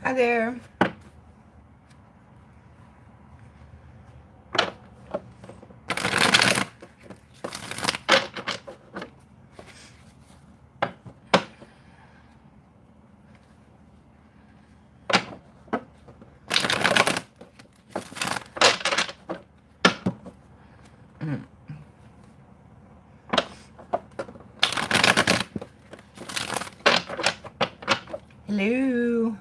Hi there. Hello.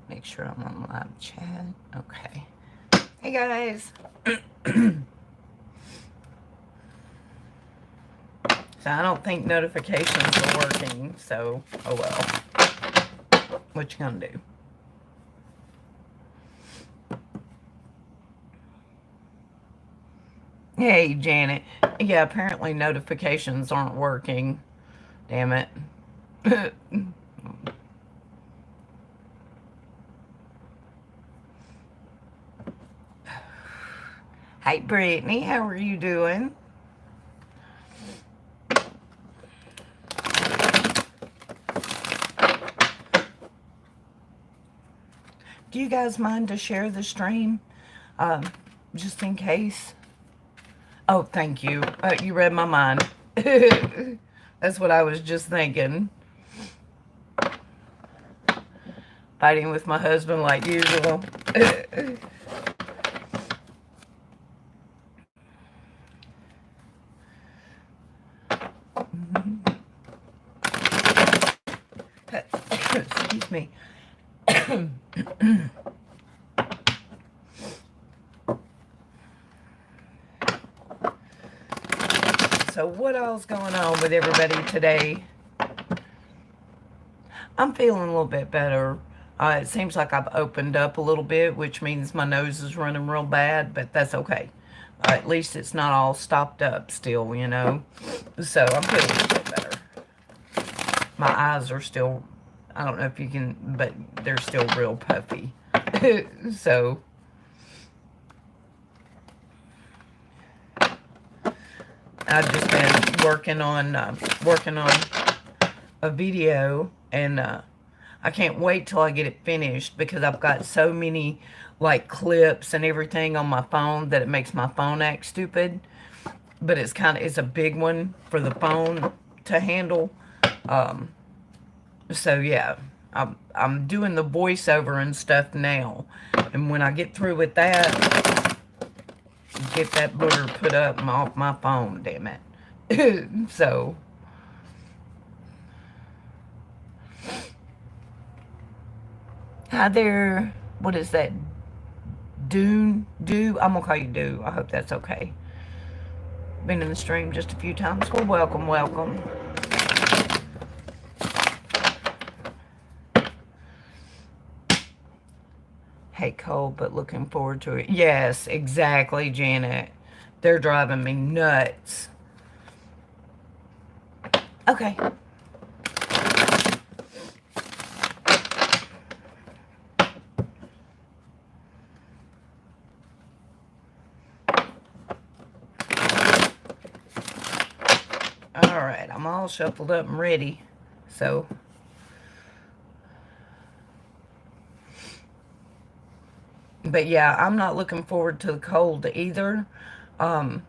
Make sure I'm on live chat. Okay. Hey guys. So I don't think notifications are working, so oh well. What you gonna do? Hey Janet. Yeah, apparently notifications aren't working. Damn it. Hey Brittany, how are you doing? Do you guys mind to share the stream? Um, just in case. Oh, thank you. You read my mind. That's what I was just thinking. Fighting with my husband like usual. Excuse me. So what all's going on with everybody today? I'm feeling a little bit better. It seems like I've opened up a little bit, which means my nose is running real bad, but that's okay. At least it's not all stopped up still, you know. So I'm feeling a little bit better. My eyes are still, I don't know if you can, but they're still real puffy. So I've just been working on a video, and I can't wait till I get it finished because I've got so many like clips and everything on my phone that it makes my phone act stupid. But it's a big one for the phone to handle. Um, so yeah, I'm doing the voiceover and stuff now, and when I get through with that, get that booger put up off my phone. Damn it. So hi there. What is that? Do. I'm gonna call you Do. I hope that's okay. Been in the stream just a few times. Well, welcome, welcome. Hate cold, but looking forward to it. Yes, exactly, Janet. They're driving me nuts. Okay. All right, I'm all shuffled up and ready. So, but yeah, I'm not looking forward to the cold either. Um,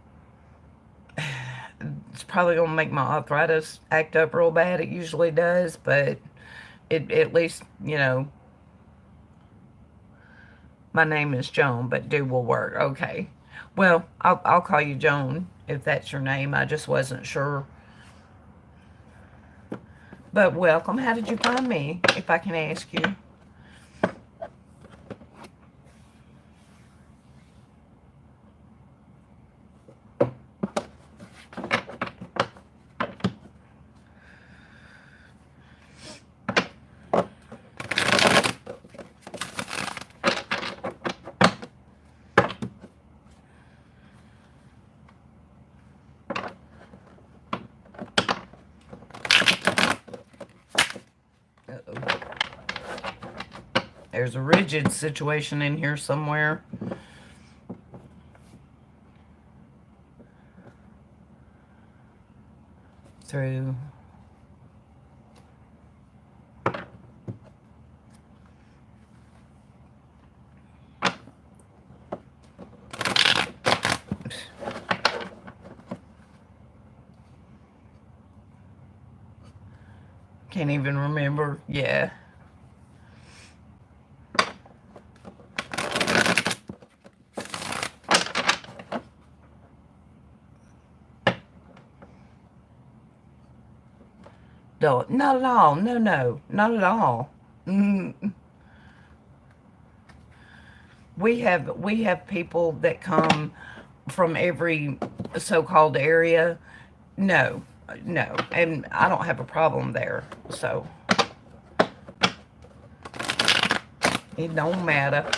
it's probably gonna make my arthritis act up real bad. It usually does, but it at least, you know, my name is Joan, but Do will work. Okay. Well, I'll call you Joan if that's your name. I just wasn't sure. But welcome. How did you find me, if I can ask you? Uh-oh. There's a rigid situation in here somewhere. Through. Can't even remember. Yeah. No, not at all. No, no, not at all. Mm, we have people that come from every so-called area. No, no, and I don't have a problem there. So it don't matter.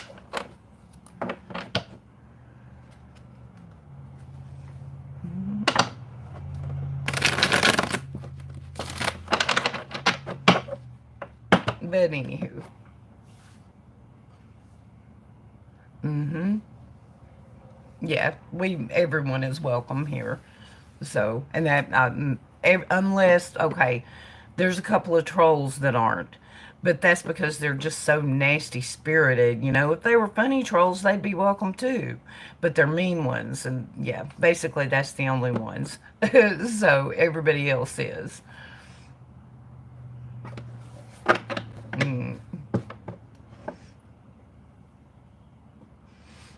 But anywho, mm-hmm. Yeah, everyone is welcome here. So, and that unless okay, there's a couple of trolls that aren't, but that's because they're just so nasty spirited. You know, if they were funny trolls, they'd be welcome too, but they're mean ones, and yeah, basically that's the only ones. So everybody else is. Mm.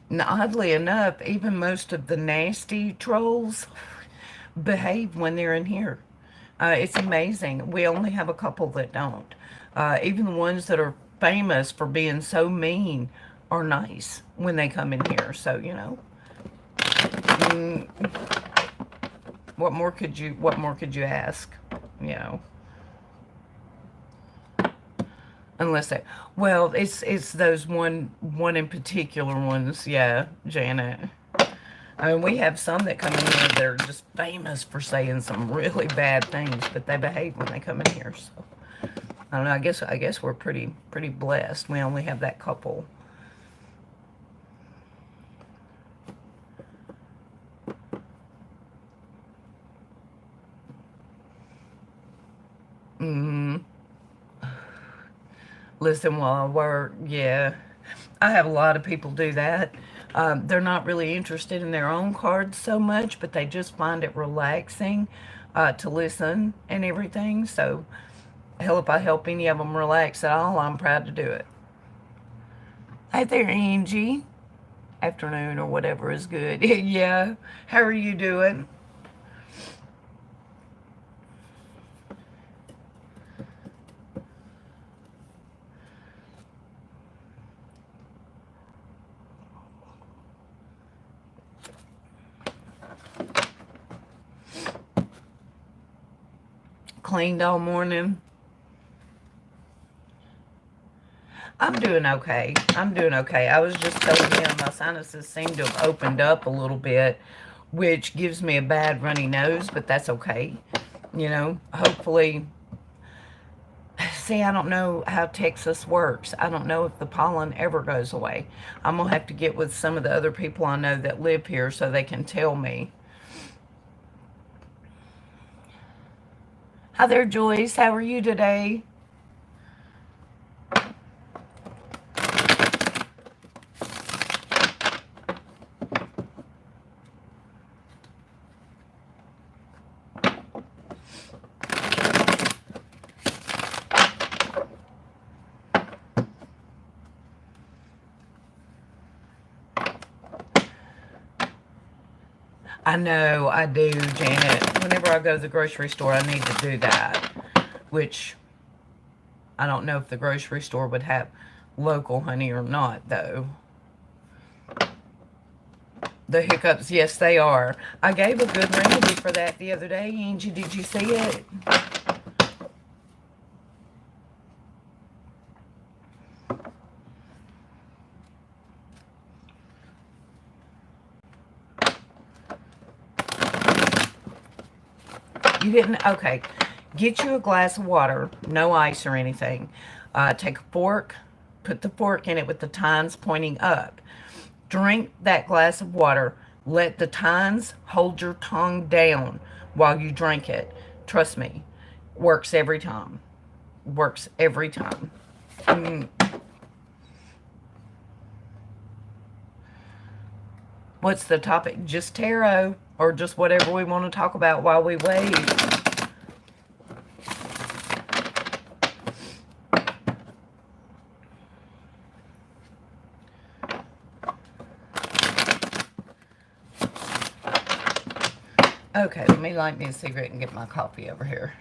And oddly enough, even most of the nasty trolls behave when they're in here. It's amazing. We only have a couple that don't. Even the ones that are famous for being so mean are nice when they come in here. So, you know, mm, what more could you ask? You know, unless they, well, it's those one in particular ones. Yeah, Janet. I mean, we have some that come in here that are just famous for saying some really bad things, but they behave when they come in here. So I don't know. I guess we're pretty blessed. We only have that couple. Mm, listen while I work. Yeah, I have a lot of people do that. They're not really interested in their own cards so much, but they just find it relaxing to listen and everything. So, hell, if I help any of them relax at all, I'm proud to do it. Hey there, Angie. Afternoon or whatever is good. Yeah. How are you doing? Cleaned all morning. I'm doing okay. I'm doing okay. I was just telling him my sinuses seem to have opened up a little bit, which gives me a bad runny nose, but that's okay. You know, hopefully. See, I don't know how Texas works. I don't know if the pollen ever goes away. I'm going to have to get with some of the other people I know that live here so they can tell me. Hi there, Joyce. How are you today? I know, I do, Janet. Whenever I go to the grocery store, I need to do that. Which, I don't know if the grocery store would have local honey or not, though. The hiccups, yes, they are. I gave a good remedy for that the other day, Angie. Did you see it? You didn't? Okay. Get you a glass of water, no ice or anything. Take a fork, put the fork in it with the tines pointing up. Drink that glass of water. Let the tines hold your tongue down while you drink it. Trust me, works every time. Works every time. Mm. What's the topic? Just tarot or just whatever we want to talk about while we wait. Okay, let me light me a cigarette and get my coffee over here.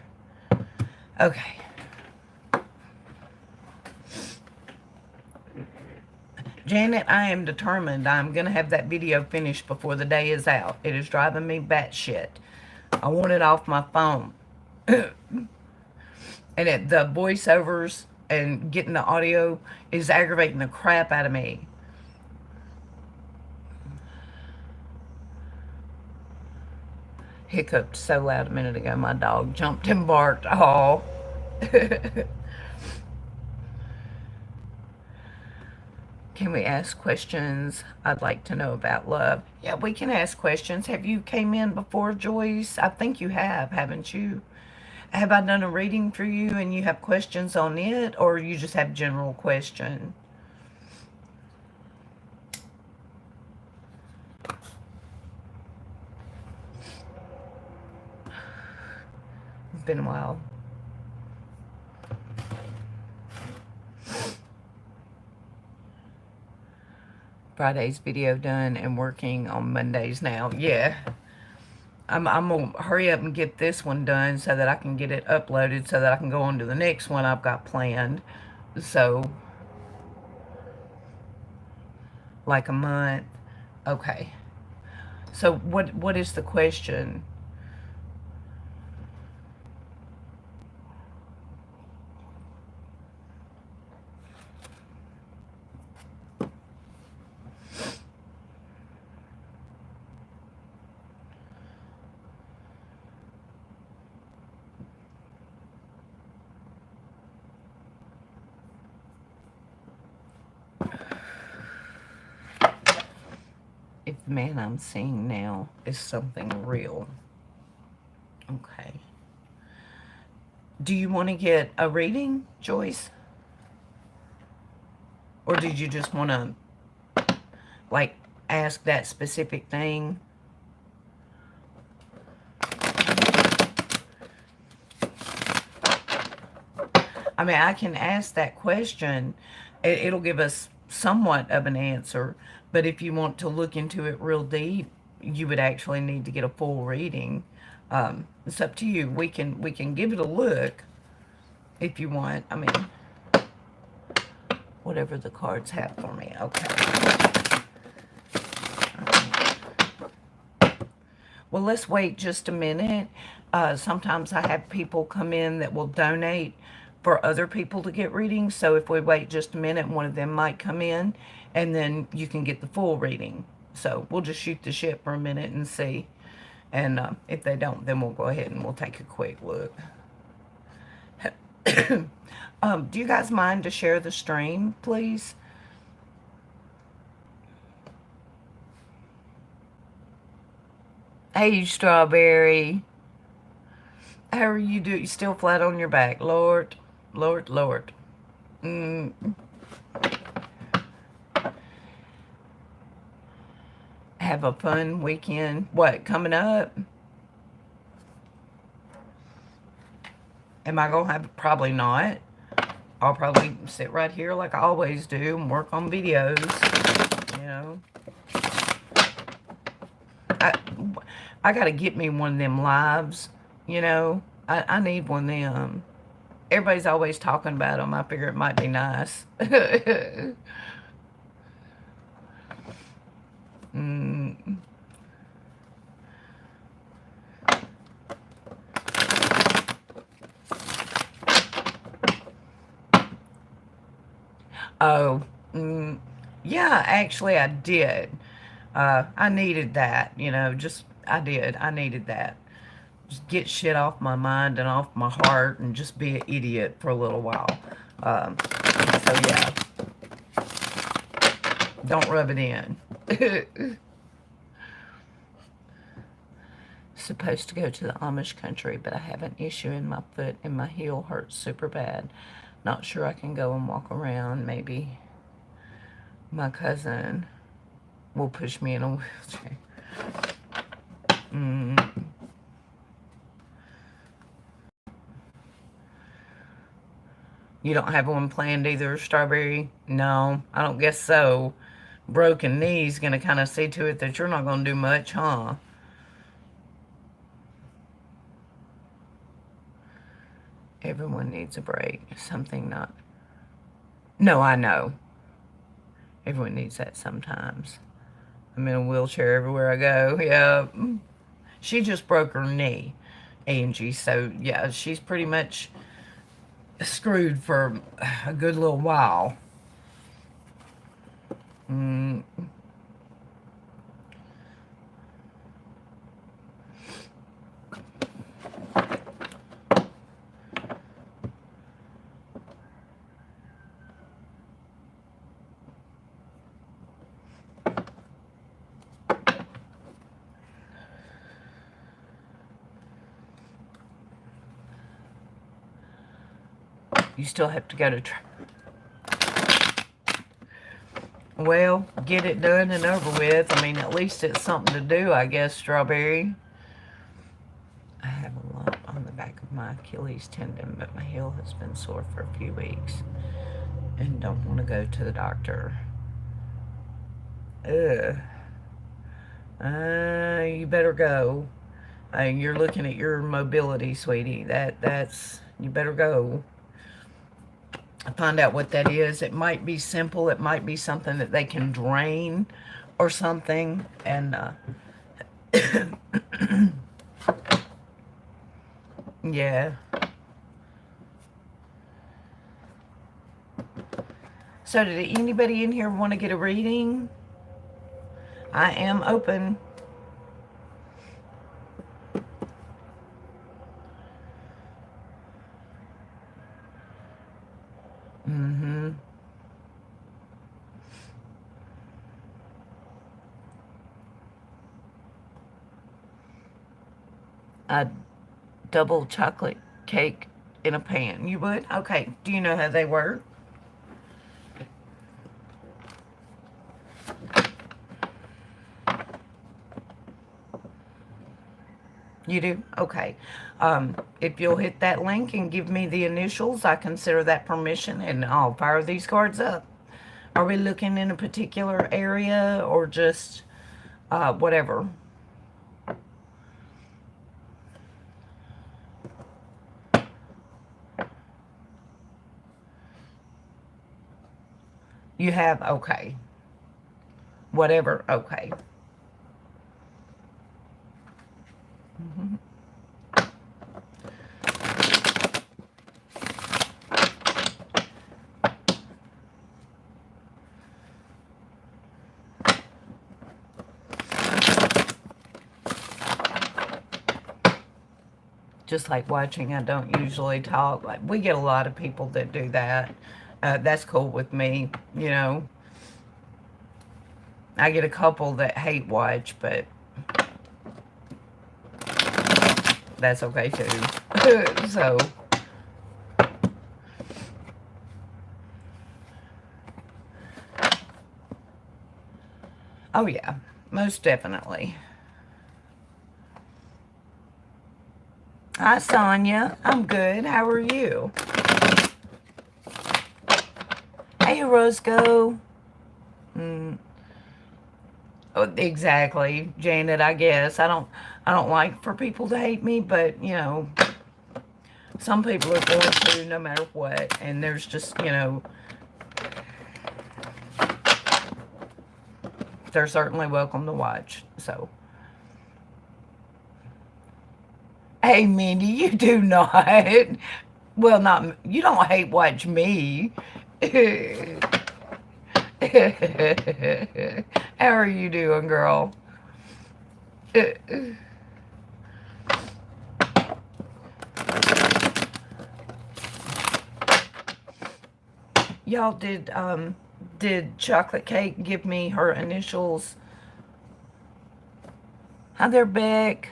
Okay. Janet, I am determined I'm going to have that video finished before the day is out. It is driving me batshit. I want it off my phone. And the voiceovers and getting the audio is aggravating the crap out of me. Hiccuped so loud a minute ago, my dog jumped and barked. Oh. Can we ask questions? I'd like to know about love. Yeah, we can ask questions. Have you came in before, Joyce? I think you have, haven't you? Have I done a reading for you and you have questions on it, or you just have general question? It's been a while. Friday's video done and working on Mondays now. Yeah. I'm going to hurry up and get this one done so that I can get it uploaded so that I can go on to the next one I've got planned. So, like a month. Okay. So what is the question? If the man I'm seeing now is something real. Okay. Do you want to get a reading, Joyce? Or did you just want to, like, ask that specific thing? I mean, I can ask that question. It'll give us somewhat of an answer. But if you want to look into it real deep, you would actually need to get a full reading. It's up to you. We can give it a look if you want. I mean, whatever the cards have for me. Okay. Well, let's wait just a minute. Sometimes I have people come in that will donate for other people to get readings. So if we wait just a minute, one of them might come in, and then you can get the full reading. So we'll just shoot the shit for a minute and see. And if they don't, then we'll go ahead and we'll take a quick look. Do you guys mind to share the stream, please? Hey, Strawberry. How are you doing? You still flat on your back? Lord, Lord, Lord. Have a fun weekend. What, coming up? Am I going to have it? Probably not. I'll probably sit right here like I always do and work on videos, you know. I got to get me one of them lives, you know. I need one of them. Everybody's always talking about them. I figure it might be nice. Oh, yeah, actually I did. I needed that, you know, I did. I needed that. Just get shit off my mind and off my heart and just be an idiot for a little while. So, yeah. Don't rub it in. Supposed to go to the Amish country, but I have an issue in my foot and my heel hurts super bad. Not sure I can go and walk around. Maybe my cousin will push me in a wheelchair. You don't have one planned either, Strawberry? No, I don't guess so. Broken knee's gonna kind of see to it that you're not gonna do much, huh? Everyone needs a break. Something not... No, I know. Everyone needs that sometimes. I'm in a wheelchair everywhere I go. Yeah. She just broke her knee, Angie. So, yeah, she's pretty much screwed for a good little while. Mm. You still have to go to... Well, get it done and over with. I mean, at least it's something to do, I guess, Strawberry. I have a lump on the back of my Achilles tendon, but my heel has been sore for a few weeks and don't want to go to the doctor. Ugh. You better go. You're looking at your mobility, sweetie. That's you better go. Find out what that is. It might be simple. It might be something that they can drain or something. And yeah. So did anybody in here want to get a reading? I am open. Mm-hmm. A double chocolate cake in a pan. You would? Okay. Do you know how they work? You do? Okay. If you'll hit that link and give me the initials, I consider that permission and I'll fire these cards up. Are we looking in a particular area or just whatever? You have? Okay. Whatever. Okay. Mm-hmm. Just like watching, I don't usually talk. Like, we get a lot of people that do that. That's cool with me, you know. I get a couple that hate watch, but that's okay too. So, oh yeah, most definitely. Hi, Sonia. I'm good. How are you? Hey, Roscoe. Mm, oh, exactly, Janet. I guess I don't like for people to hate me, but you know, some people are going to no matter what, and there's just, you know, they're certainly welcome to watch. So, hey, Mindy, you do not. Well, not you don't hate watch me. How are you doing, girl? Y'all did Chocolate Cake give me her initials? Hi there, Beck.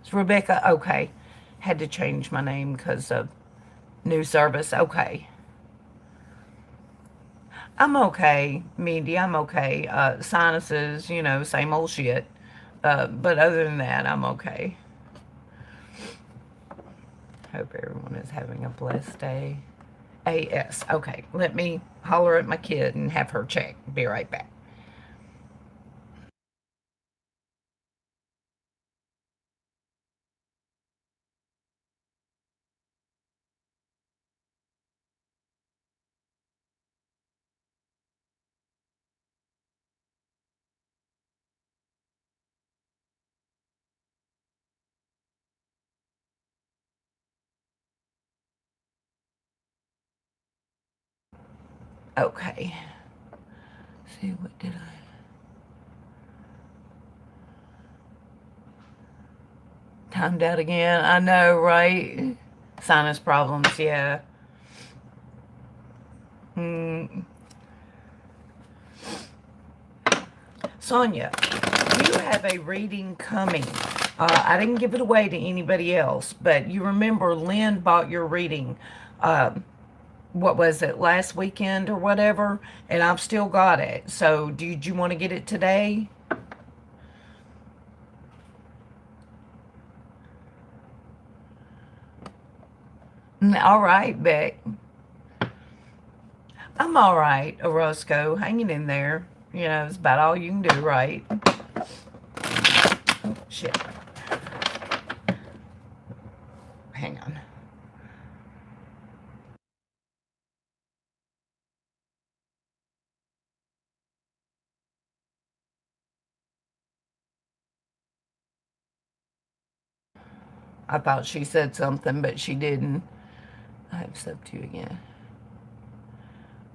It's Rebecca. Okay. Had to change my name because of new service. Okay. I'm okay, Mindy. I'm okay. Sinuses, you know, same old shit. But other than that, I'm okay. Hope everyone is having a blessed day. AS. Okay, let me holler at my kid and have her check. Be right back. Okay. See, what did I... Timed out again. I know, right? Sinus problems, yeah. Mm. Sonia, you have a reading coming. I didn't give it away to anybody else, but you remember Lynn bought your reading, what was it, last weekend or whatever, and I've still got it. So did you want to get it today? All right, Beck. I'm all right, Orozco, hanging in there. You know, it's about all you can do, right? Oh, shit. Hang on. I thought she said something, but she didn't. I have sub to you again.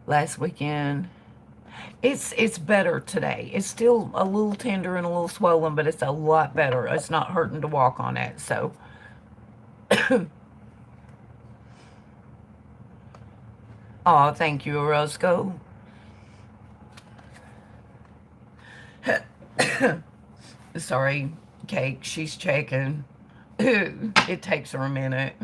Last weekend. It's better today. It's still a little tender and a little swollen, but it's a lot better. It's not hurting to walk on it. So, oh, thank you, Orozco. Sorry, Cake. She's checking. It takes her a minute.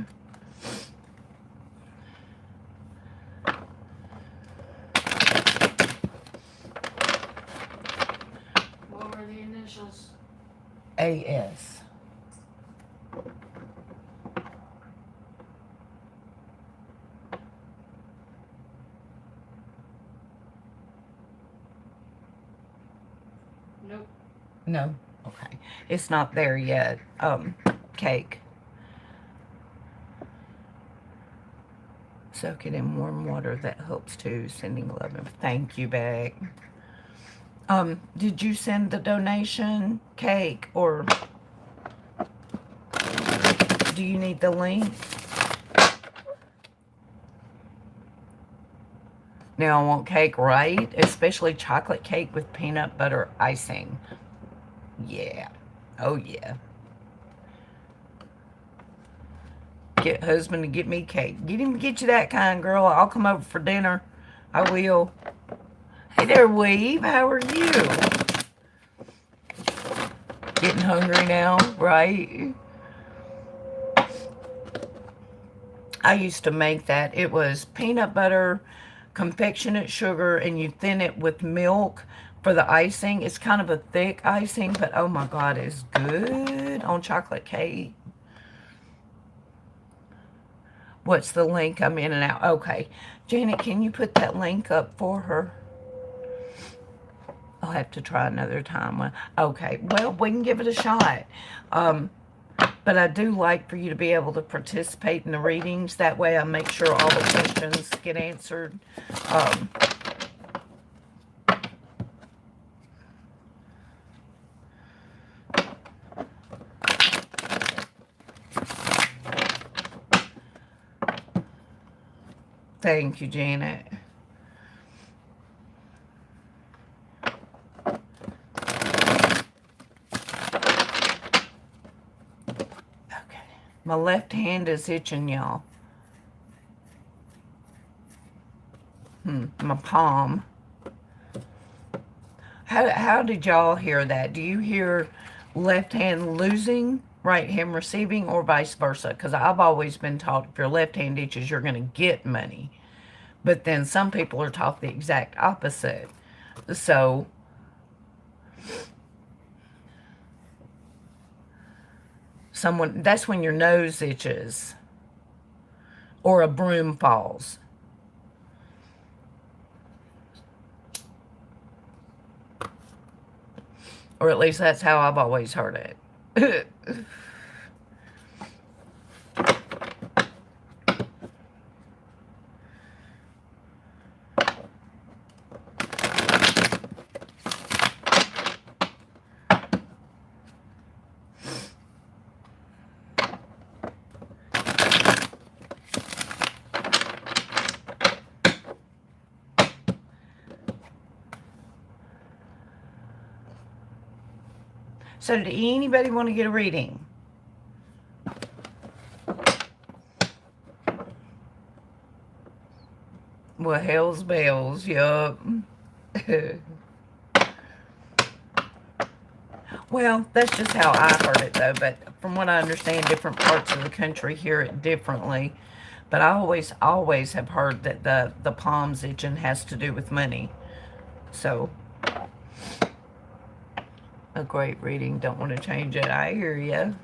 What were the initials? AS. Nope. No. Okay. It's not there yet. Cake. Soak it in warm water. That helps too. Sending love and thank you, Beck. Did you send the donation, Cake, or do you need the link? Now I want cake, right? Especially chocolate cake with peanut butter icing. Yeah. Oh, yeah. Get husband to get me cake. Get him to get you that kind, girl. I'll come over for dinner. I will. Hey there, Weave. How are you? Getting hungry now, right? I used to make that. It was peanut butter, confectionate sugar, and you thin it with milk for the icing. It's kind of a thick icing, but oh my God, it's good on chocolate cake. What's the link? I'm in and out. Okay. Janet, can you put that link up for her? I'll have to try another time. Okay. Well, we can give it a shot. But I do like for you to be able to participate in the readings. That way I make sure all the questions get answered. Thank you, Janet. Okay. My left hand is itching, y'all. My palm. How did y'all hear that? Do you hear left hand losing, right hand receiving, or vice versa? Because I've always been taught if your left hand itches, you're going to get money. But then some people are taught the exact opposite. So, that's when your nose itches or a broom falls. Or at least that's how I've always heard it. So did anybody want to get a reading? Well, hell's bells, yup. Well, that's just how I heard it, though. But from what I understand, different parts of the country hear it differently. But I always have heard that the palms itching has to do with money. So, a great reading. Don't want to change it. I hear you.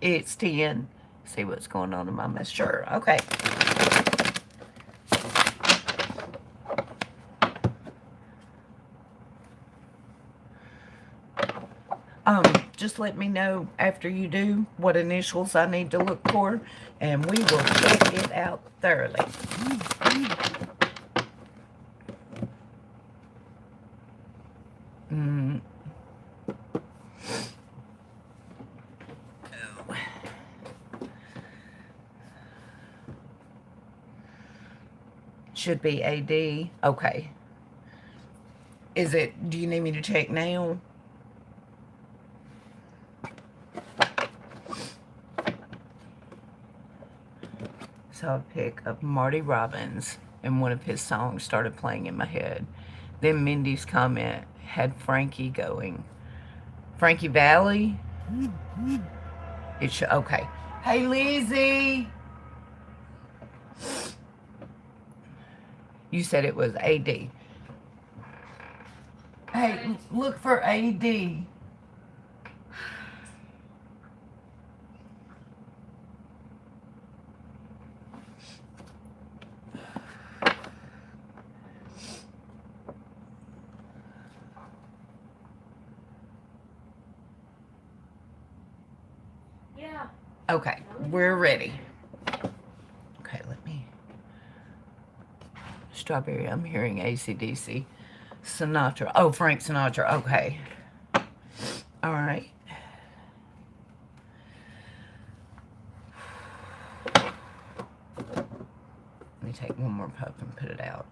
It's 10. See what's going on in my mess. Sure. Okay. Just let me know after you do what initials I need to look for, and we will check it out thoroughly. Should be AD. Okay. Is it, do you need me to check now? So I pick up Marty Robbins, and one of his songs started playing in my head. Then Mindy's comment had Frankie going. Frankie Valley? It should, okay. Hey, Lizzie! You said it was AD. Hey, look for AD. Yeah. Okay, we're ready. Okay, let me. Strawberry, I'm hearing AC/DC. Sinatra. Oh, Frank Sinatra. Okay. All right. Let me take one more puff and put it out.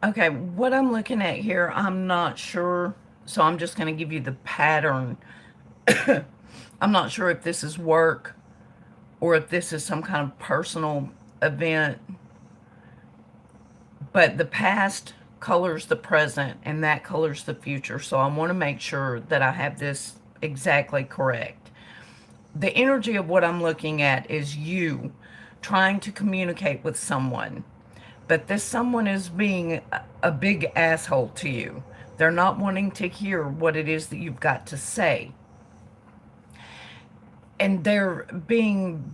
Okay, what I'm looking at here, I'm not sure. So I'm just going to give you the pattern. I'm not sure if this is work or if this is some kind of personal event. But the past colors the present, and that colors the future. So I want to make sure that I have this exactly correct. The energy of what I'm looking at is you trying to communicate with someone. But this someone is being a big asshole to you. They're not wanting to hear what it is that you've got to say. And they're being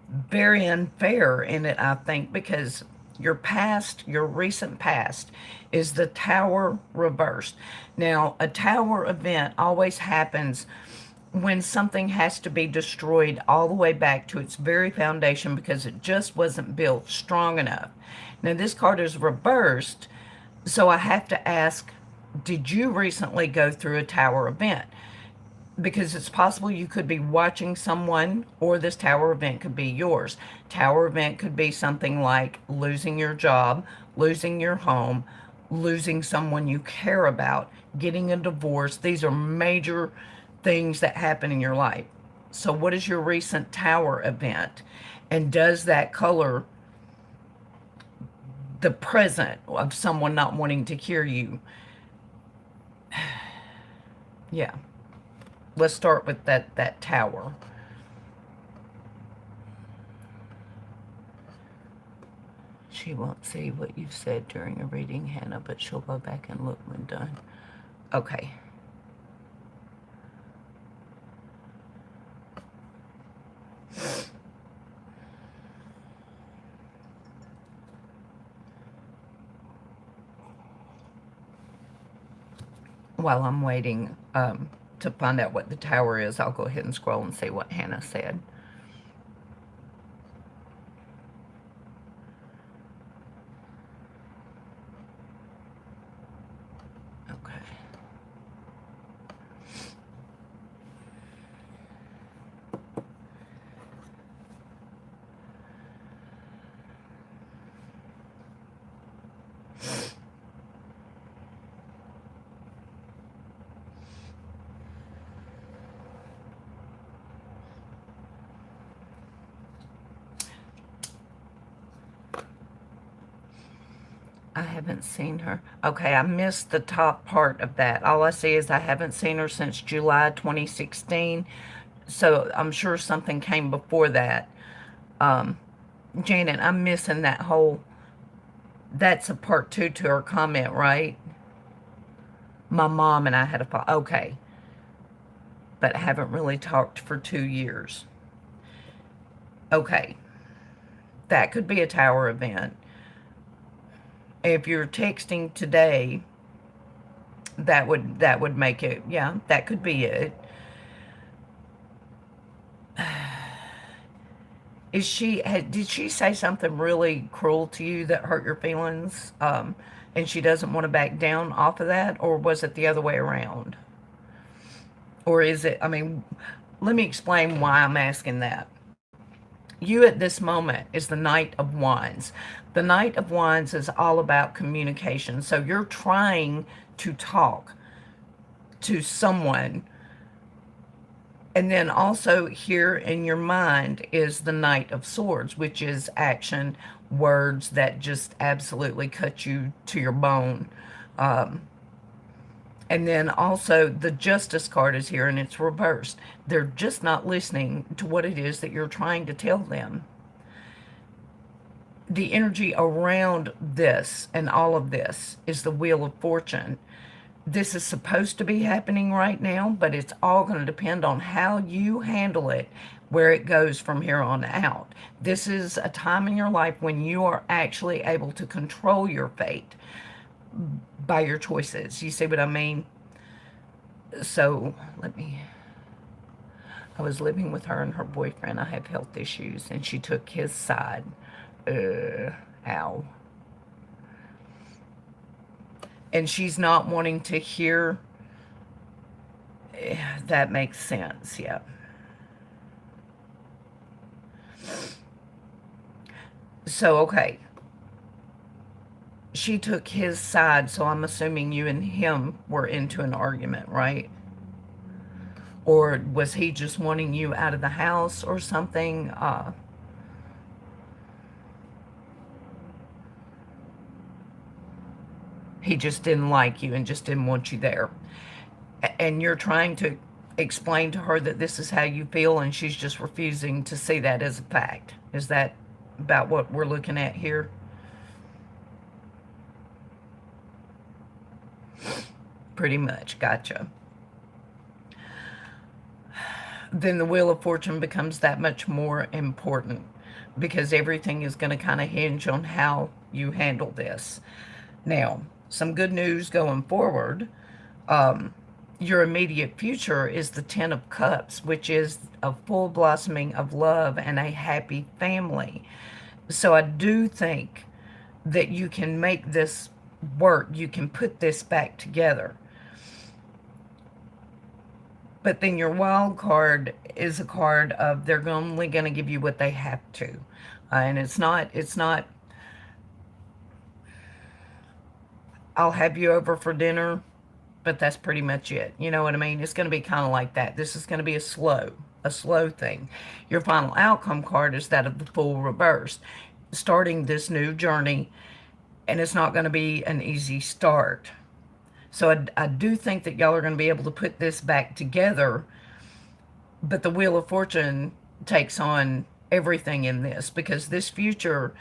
very unfair in it, I think, because your past, your recent past, is the tower reversed. Now, a tower event always happens when something has to be destroyed all the way back to its very foundation because it just wasn't built strong enough. Now, this card is reversed, so I have to ask, did you recently go through a tower event? Because it's possible you could be watching someone, or this tower event could be yours. Tower event could be something like losing your job, losing your home, losing someone you care about, getting a divorce. These are major things that happen in your life. So what is your recent tower event? And does that color the present of someone not wanting to hear you? Yeah. Let's start with that tower. She won't see what you've said during a reading, Hannah, but she'll go back and look when done. Okay. While I'm waiting to find out what the tower is, I'll go ahead and scroll and see what Hannah said. Okay. I haven't seen her. Okay, I missed the top part of that. All I see is I haven't seen her since July 2016. So I'm sure something came before that. Janet, I'm missing that whole... That's a part 2 to her comment, right? My mom and I had a... Okay. But haven't really talked for 2 years. Okay. That could be a tower event. If you're texting today, that would make it, yeah, that could be it. Did she say something really cruel to you that hurt your feelings? And she doesn't want to back down off of that? Or was it the other way around? Or is it, I mean, let me explain why I'm asking that. You at this moment is the Knight of Wands. The Knight of Wands is all about communication. So you're trying to talk to someone. And then also here in your mind is the Knight of Swords, which is action, words that just absolutely cut you to your bone. And then also the Justice card is here and it's reversed. They're just not listening to what it is that you're trying to tell them. The energy around this and all of this is the Wheel of Fortune. This is supposed to be happening right now, but it's all going to depend on how you handle it, where it goes from here on out. This is a time in your life when you are actually able to control your fate by your choices. You see what I mean? So, I was living with her and her boyfriend. I have health issues, and she took his side. Ow. And she's not wanting to hear. That makes sense, yeah. So, okay. She took his side, so I'm assuming you and him were into an argument, right? Or was he just wanting you out of the house or something? He just didn't like you and just didn't want you there. And you're trying to explain to her that this is how you feel, and she's just refusing to see that as a fact. Is that about what we're looking at here? Pretty much. Gotcha. then the Wheel of Fortune becomes that much more important, because everything is going to kind of hinge on how you handle this. Now, some good news going forward. Your immediate future is the Ten of Cups, which is a full blossoming of love and a happy family. So I do think that you can make this work. You can put this back together. But then your wild card is a card of they're only going to give you what they have to. And it's not, I'll have you over for dinner, but that's pretty much it. You know what I mean? It's going to be kind of like that. This is going to be a slow thing. Your final outcome card is that of the Fool reversed, starting this new journey, and it's not going to be an easy start. So I do think that y'all are going to be able to put this back together, but the Wheel of Fortune takes on everything in this, because this future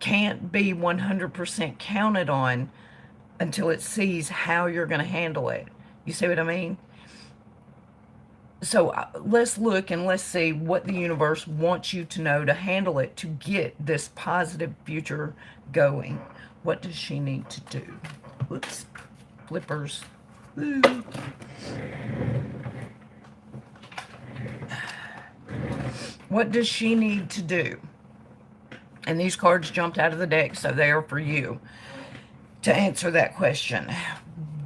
can't be 100% counted on until it sees how you're going to handle it. You see what I mean? So let's look and let's see what the universe wants you to know to handle it, to get this positive future going. What does she need to do? Whoops. Flippers. Ooh. What does she need to do? And these cards jumped out of the deck, so they are for you to answer that question.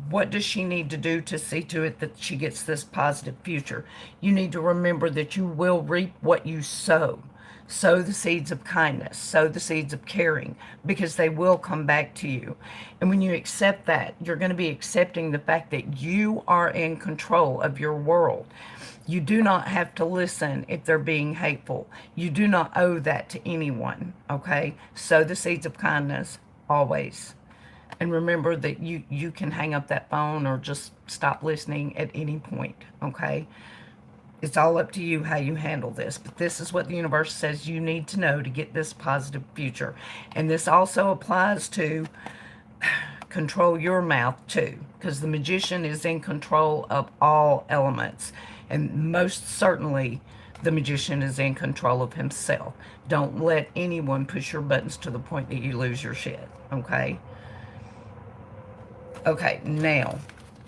What does she need to do to see to it that she gets this positive future? You need to remember that you will reap what you sow. Sow the seeds of kindness. Sow the seeds of caring, because they will come back to you. And when you accept that, you're going to be accepting the fact that you are in control of your world. You do not have to listen if they're being hateful. You do not owe that to anyone, okay? Sow the seeds of kindness, always. And remember that you can hang up that phone or just stop listening at any point, okay? It's all up to you how you handle this. But this is what the universe says you need to know to get this positive future. And this also applies to control your mouth too, because the Magician is in control of all elements. And most certainly, the Magician is in control of himself. Don't let anyone push your buttons to the point that you lose your shit, okay? Okay, now,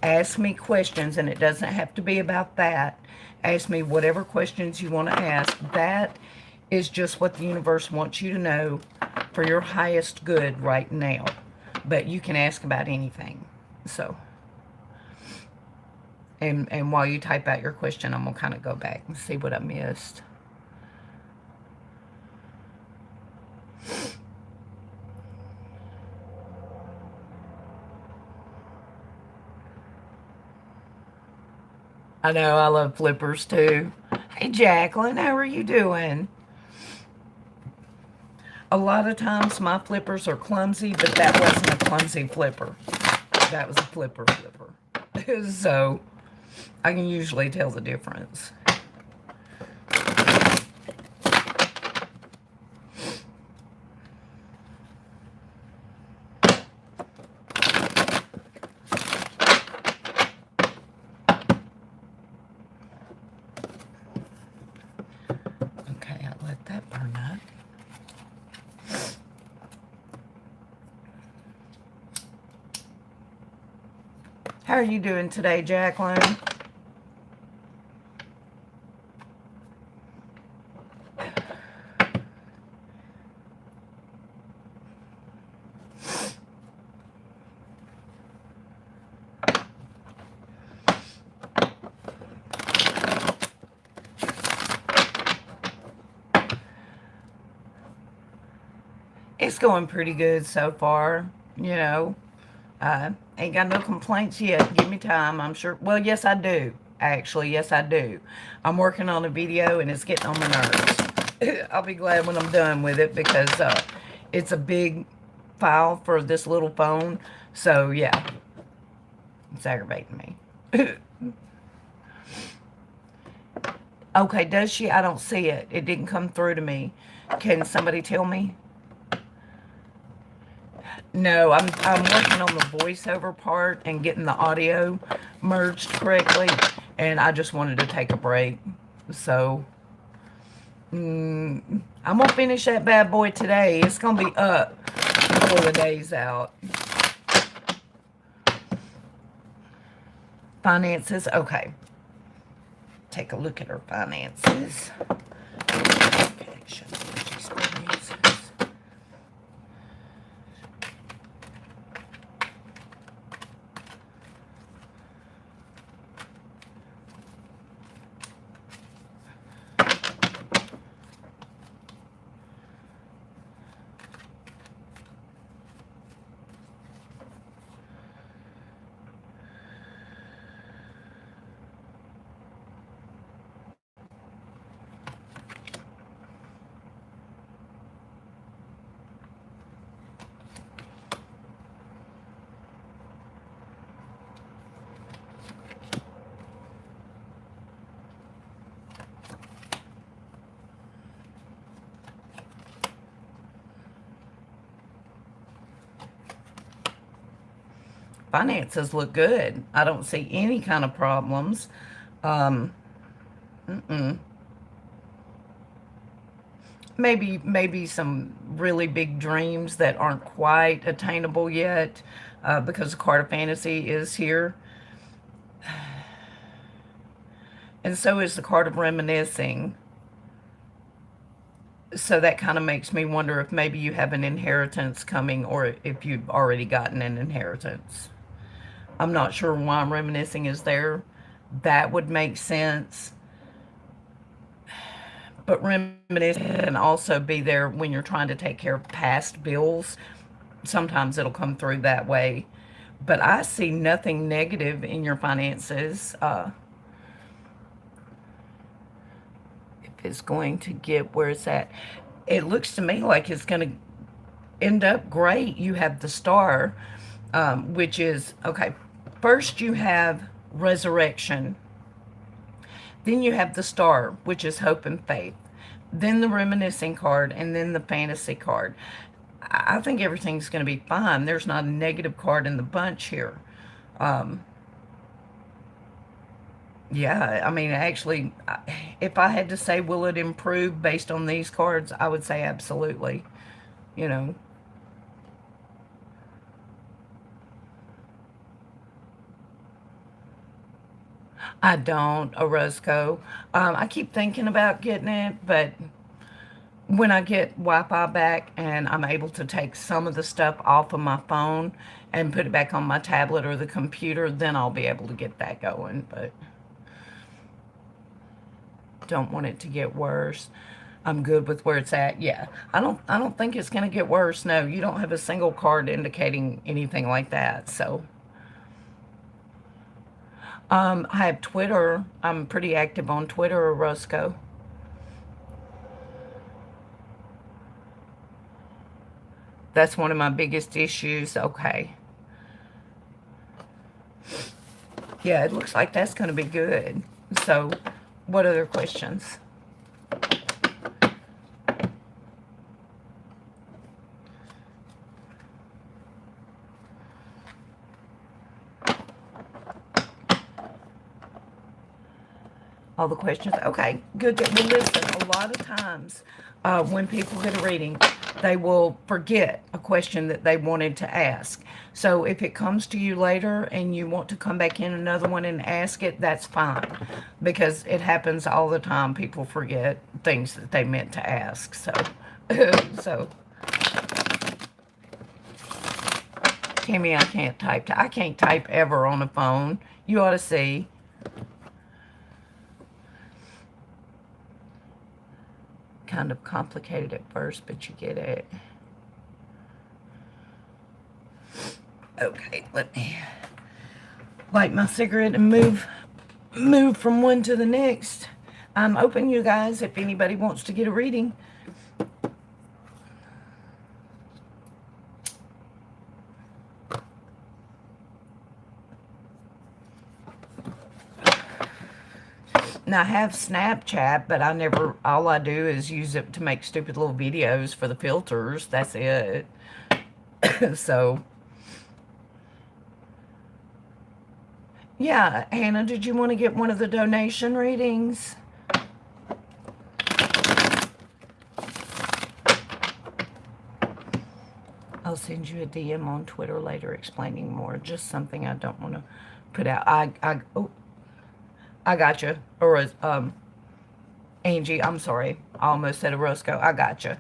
ask me questions, and it doesn't have to be about that. Ask me whatever questions you want to ask. That is just what the universe wants you to know for your highest good right now. But you can ask about anything. So, and while you type out your question, I'm going to kind of go back and see what I missed. I know, I love flippers too. Hey, Jacqueline, how are you doing? A lot of times my flippers are clumsy, but that wasn't a clumsy flipper. That was a flipper. So, I can usually tell the difference. How are you doing today, Jacqueline? It's going pretty good so far, you know. Ain't got no complaints yet. Give me time, I'm sure. Well, yes, I do. Actually, yes, I do. I'm working on a video, and it's getting on my nerves. I'll be glad when I'm done with it, because it's a big file for this little phone. So, yeah. It's aggravating me. Okay, does she? I don't see it. It didn't come through to me. Can somebody tell me? No, I'm working on the voiceover part and getting the audio merged correctly, and I just wanted to take a break. So, I'm going to finish that bad boy today. It's going to be up before the day's out. Finances. Okay. Take a look at her finances. Okay, show me Reggie's finances. Finances look good. I don't see any kind of problems. Um, maybe some really big dreams that aren't quite attainable yet, because the card of fantasy is here. And so is the card of reminiscing. So that kind of makes me wonder if maybe you have an inheritance coming, or if you've already gotten an inheritance. I'm not sure why reminiscing is there. That would make sense. But reminiscing can also be there when you're trying to take care of past bills. Sometimes it'll come through that way. But I see nothing negative in your finances. If it's going to get where it's at, it looks to me like it's going to end up great. You have the star, which is, okay, first you have resurrection. Then you have the star, which is hope and faith. Then the reminiscing card, and then the fantasy card. I think everything's going to be fine. There's not a negative card in the bunch here. Yeah, I mean, actually, if I had to say, will it improve based on these cards, I would say absolutely. You know, I don't, Orozco. I keep thinking about getting it, but when I get Wi-Fi back and I'm able to take some of the stuff off of my phone and put it back on my tablet or the computer, then I'll be able to get that going. But don't want it to get worse. I'm good with where it's at. Yeah, I don't think it's going to get worse. No, you don't have a single card indicating anything like that. So, I have Twitter. I'm pretty active on Twitter, Roscoe. That's one of my biggest issues. Okay. Yeah, it looks like that's going to be good. So, what other questions? All the questions? Okay, good. Well, listen, a lot of times when people get a reading, they will forget a question that they wanted to ask. So if it comes to you later and you want to come back in another one and ask it, that's fine. Because it happens all the time. People forget things that they meant to ask. So, so Kimmy, I can't type. I can't type ever on a phone. You ought to see. Kind of complicated at first, but you get it. Okay, let me light my cigarette and move from one to the next. I'm open, you guys, if anybody wants to get a reading. Now, I have Snapchat, but all I do is use it to make stupid little videos for the filters. That's it. So, yeah, Hannah, did you want to get one of the donation readings? I'll send you a DM on Twitter later explaining more. Just something I don't want to put out. Oh, I got you. Or Angie, I'm sorry. I almost said Orozco. I got you.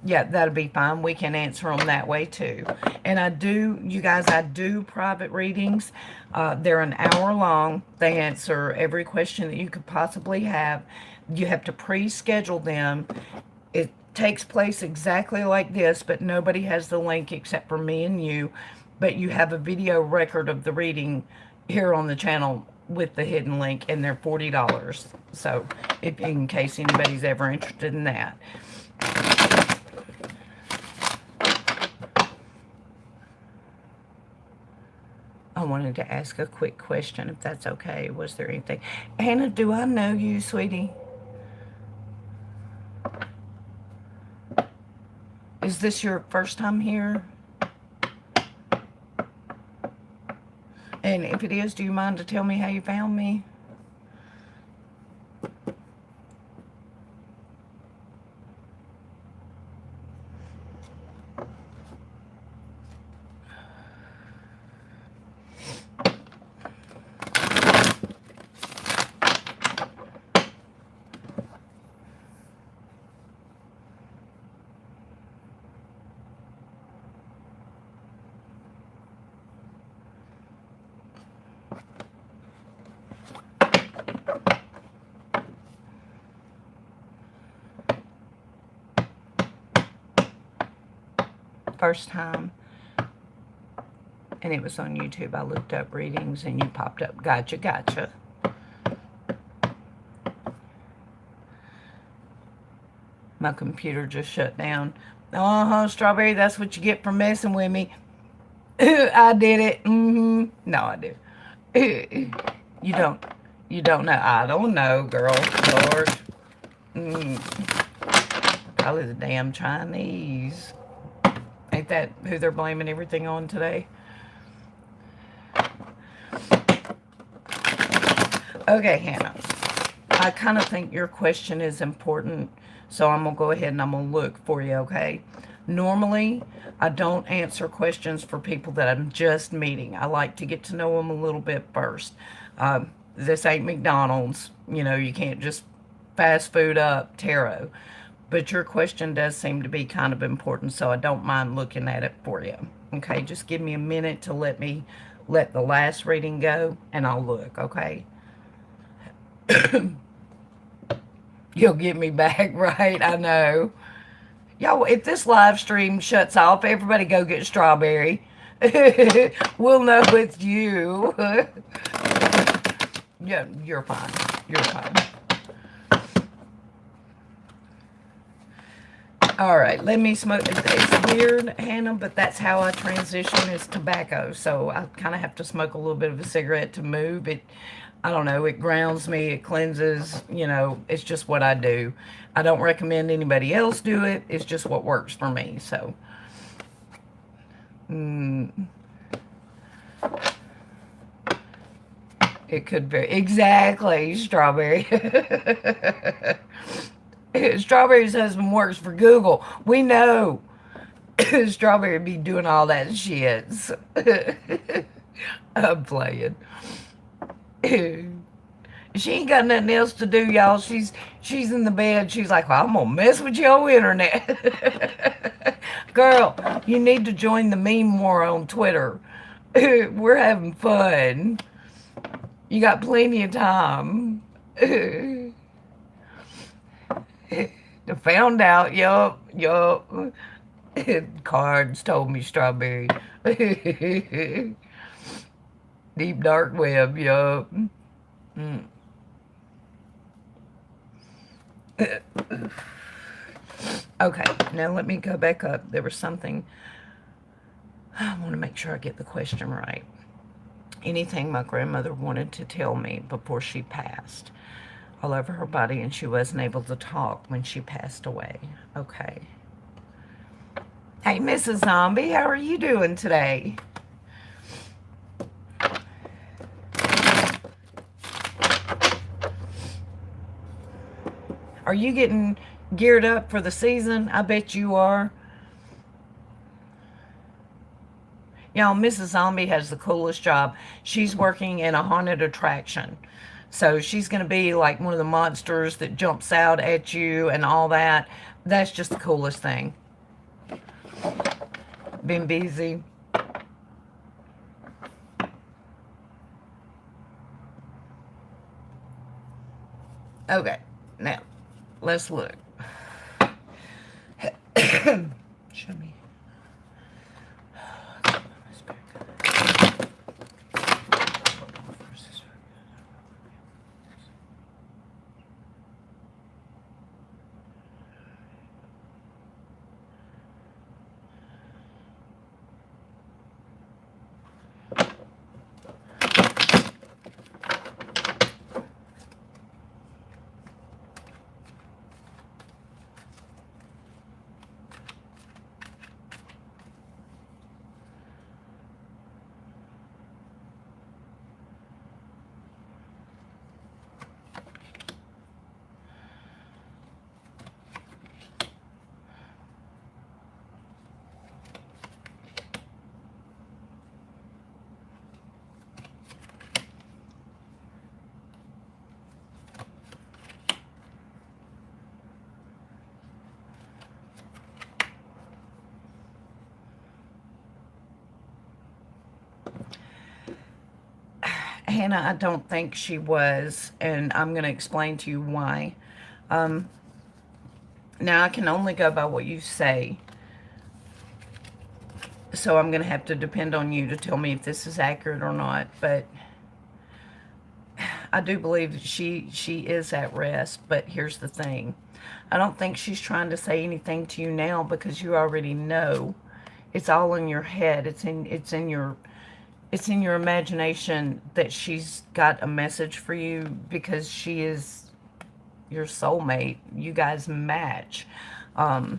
Yeah, that'll be fine. We can answer them that way too. And I do, you guys, I do private readings. They're an hour long. They answer every question that you could possibly have. You have to pre-schedule them. It takes place exactly like this, but nobody has the link except for me and you. But you have a video record of the reading here on the channel with the hidden link, and they're $40. So, if in case anybody's ever interested in that. I wanted to ask a quick question, if that's okay. Was there anything? Hannah, do I know you, sweetie? Is this your first time here? And if it is, do you mind to tell me how you found me? First time, and it was on YouTube. I looked up readings and you popped up. Gotcha. My computer just shut down. Strawberry, that's what you get for messing with me. I did it. No, I did. You don't know. I don't know, girl. Lord. Probably the damn Chinese. Ain't that who they're blaming everything on today? Okay, Hannah. I kind of think your question is important, so I'm going to go ahead and I'm going to look for you, okay? Normally, I don't answer questions for people that I'm just meeting. I like to get to know them a little bit first. This ain't McDonald's. You know, you can't just fast food up tarot. But your question does seem to be kind of important, so I don't mind looking at it for you. Okay, just give me a minute to let the last reading go, and I'll look, okay? You'll get me back, right? I know. Y'all, if this live stream shuts off, everybody go get Strawberry. We'll know it's you. Yeah, you're fine. You're fine. All right, let me smoke. It's weird, Hannah, but that's how I transition is tobacco. So I kind of have to smoke a little bit of a cigarette to move. I don't know, it grounds me, it cleanses, you know, it's just what I do. I don't recommend anybody else do it. It's just what works for me, so. It could be. Exactly, Strawberry. Strawberry's husband works for Google. We know. Strawberry be doing all that shit. I'm playing. She ain't got nothing else to do, y'all. She's in the bed. She's like, well, I'm gonna mess with your internet. Girl, you need to join the meme war on Twitter. We're having fun. You got plenty of time. Found out, yup. Cards told me Strawberry. Deep dark web, yup. Okay, now let me go back up. There was something. I want to make sure I get the question right. Anything my grandmother wanted to tell me before she passed. All over her body, and she wasn't able to talk when she passed away. Okay. Hey, Mrs. Zombie, how are you doing today? Are you getting geared up for the season? I bet you are. Y'all, Mrs. Zombie has the coolest job. She's working in a haunted attraction. So she's going to be like one of the monsters that jumps out at you and all that. That's just the coolest thing. Been busy. Okay, now let's look. Show me. Hannah, I don't think she was, and I'm going to explain to you why. Now, I can only go by what you say, so I'm going to have to depend on you to tell me if this is accurate or not, but I do believe that she is at rest, but here's the thing. I don't think she's trying to say anything to you now because you already know. It's all in your head. It's in your imagination that she's got a message for you because she is your soulmate. You guys match. So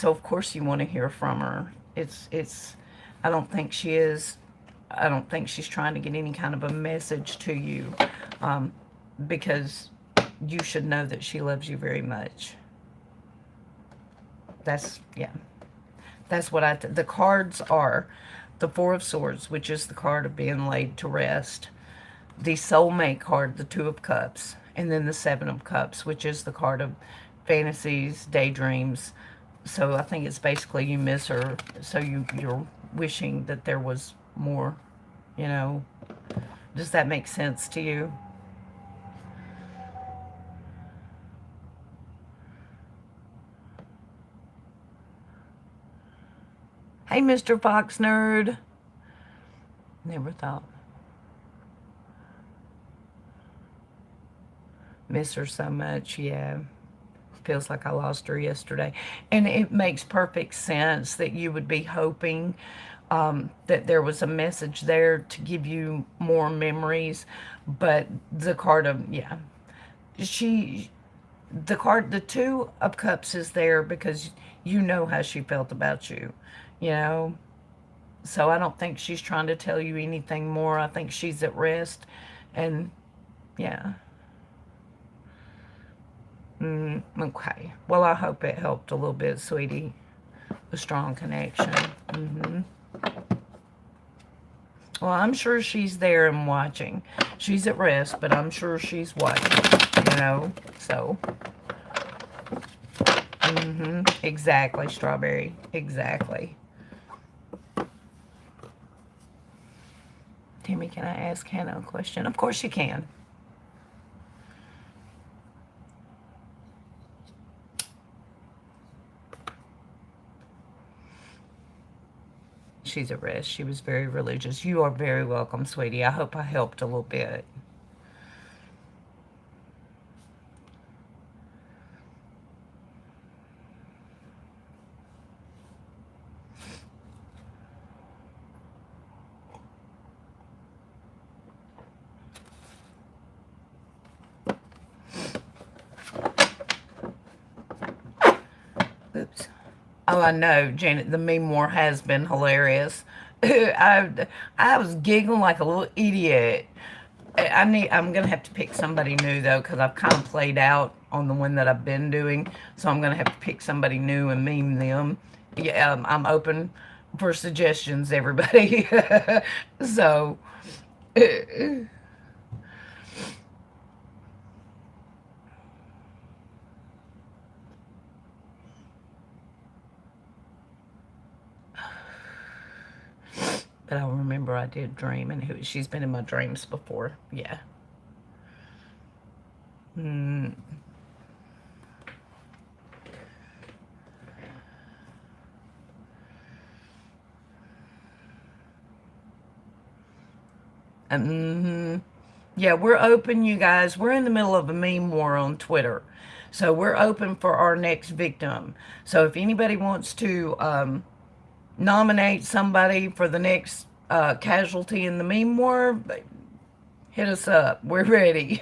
of course you want to hear from her. I don't think she is. I don't think she's trying to get any kind of a message to you, because you should know that she loves you very much. Yeah. That's what the cards are the Four of Swords, which is the card of being laid to rest. The Soulmate card, the Two of Cups. And then the Seven of Cups, which is the card of fantasies, daydreams. So I think it's basically you miss her, so you're wishing that there was more, you know. Does that make sense to you? Hey, Mr. Fox Nerd. Never thought. Miss her so much, yeah. Feels like I lost her yesterday. And it makes perfect sense that you would be hoping that there was a message there to give you more memories. But the card of, yeah. The Two of Cups is there because you know how she felt about you, you know. So I don't think she's trying to tell you anything more. I think she's at rest. And, yeah. Okay. Well, I hope it helped a little bit, sweetie. A strong connection. Well, I'm sure she's there and watching. She's at rest, but I'm sure she's watching, you know. So, exactly, Strawberry. Exactly. Timmy, can I ask Hannah a question? Of course you can. She's at rest. She was very religious. You are very welcome, sweetie. I hope I helped a little bit. Oops. Oh, I know, Janet, the meme war has been hilarious. I was giggling like a little idiot. I'm going to have to pick somebody new, though, because I've kind of played out on the one that I've been doing. So I'm going to have to pick somebody new and meme them. Yeah, I'm open for suggestions, everybody. So, but I remember I did dream, and she's been in my dreams before. Yeah. Mm. Yeah, we're open, you guys. We're in the middle of a meme war on Twitter. So we're open for our next victim. So if anybody wants to nominate somebody for the next casualty in the meme war, hit us up. We're ready.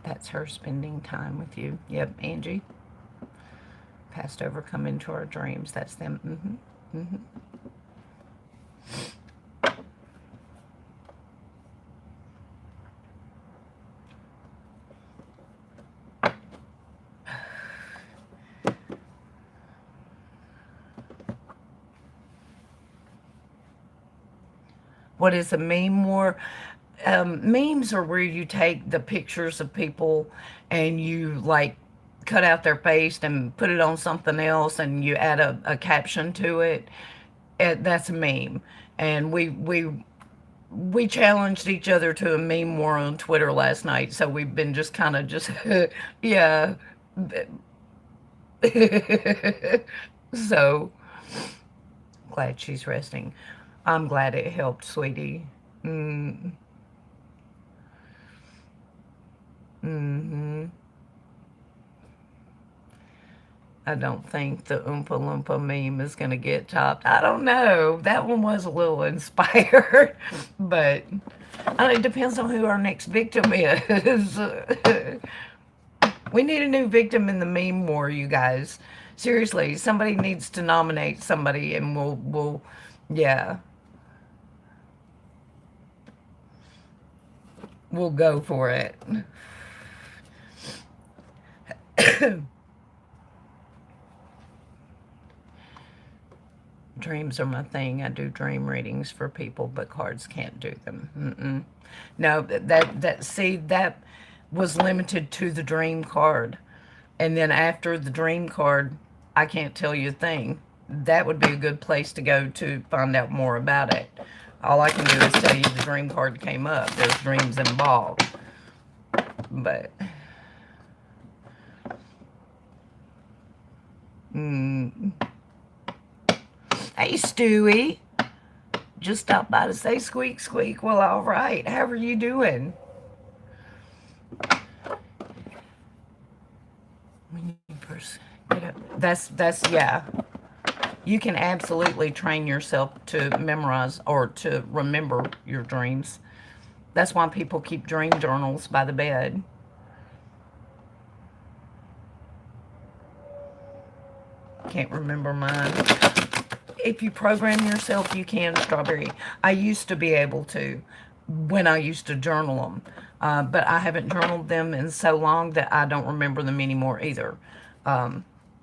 That's her spending time with you. Yep, Angie. Passed over, come into our dreams. That's them. What is a meme war? Memes are where you take the pictures of people and you like cut out their face and put it on something else and you add a caption to it. That's a meme. And we challenged each other to a meme war on Twitter last night. So we've been just kind of just yeah. So glad she's resting. I'm glad it helped, sweetie. I don't think the Oompa Loompa meme is going to get topped. I don't know. That one was a little inspired, but it depends on who our next victim is. We need a new victim in the meme war, you guys. Seriously, somebody needs to nominate somebody, and yeah, we'll go for it. Dreams are my thing. I do dream readings for people, but cards can't do them. No, that was limited to the dream card. And then after the dream card, I can't tell you a thing. That would be a good place to go to find out more about it. All I can do is tell you the dream card came up. There's dreams involved. But hey, Stewie. Just stopped by to say squeak, squeak. Well, all right. How are you doing? When you first get up. That's, yeah. You can absolutely train yourself to memorize or to remember your dreams. That's why people keep dream journals by the bed. Can't remember mine. If you program yourself, you can, Strawberry. I used to be able to when I used to journal them. But I haven't journaled them in so long that I don't remember them anymore either.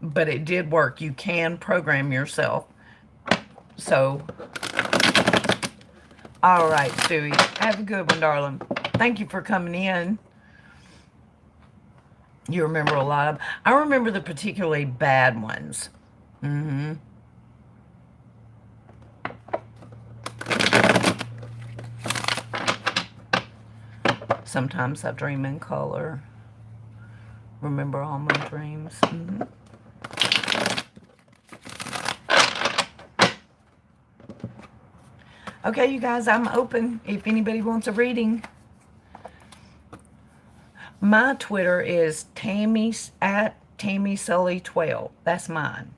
But it did work. You can program yourself. So, all right, Stewie. Have a good one, darling. Thank you for coming in. You remember a lot of... I remember the particularly bad ones. Sometimes I dream in color. Remember all my dreams. Okay, you guys, I'm open if anybody wants a reading. My Twitter is at TammySully12. That's mine.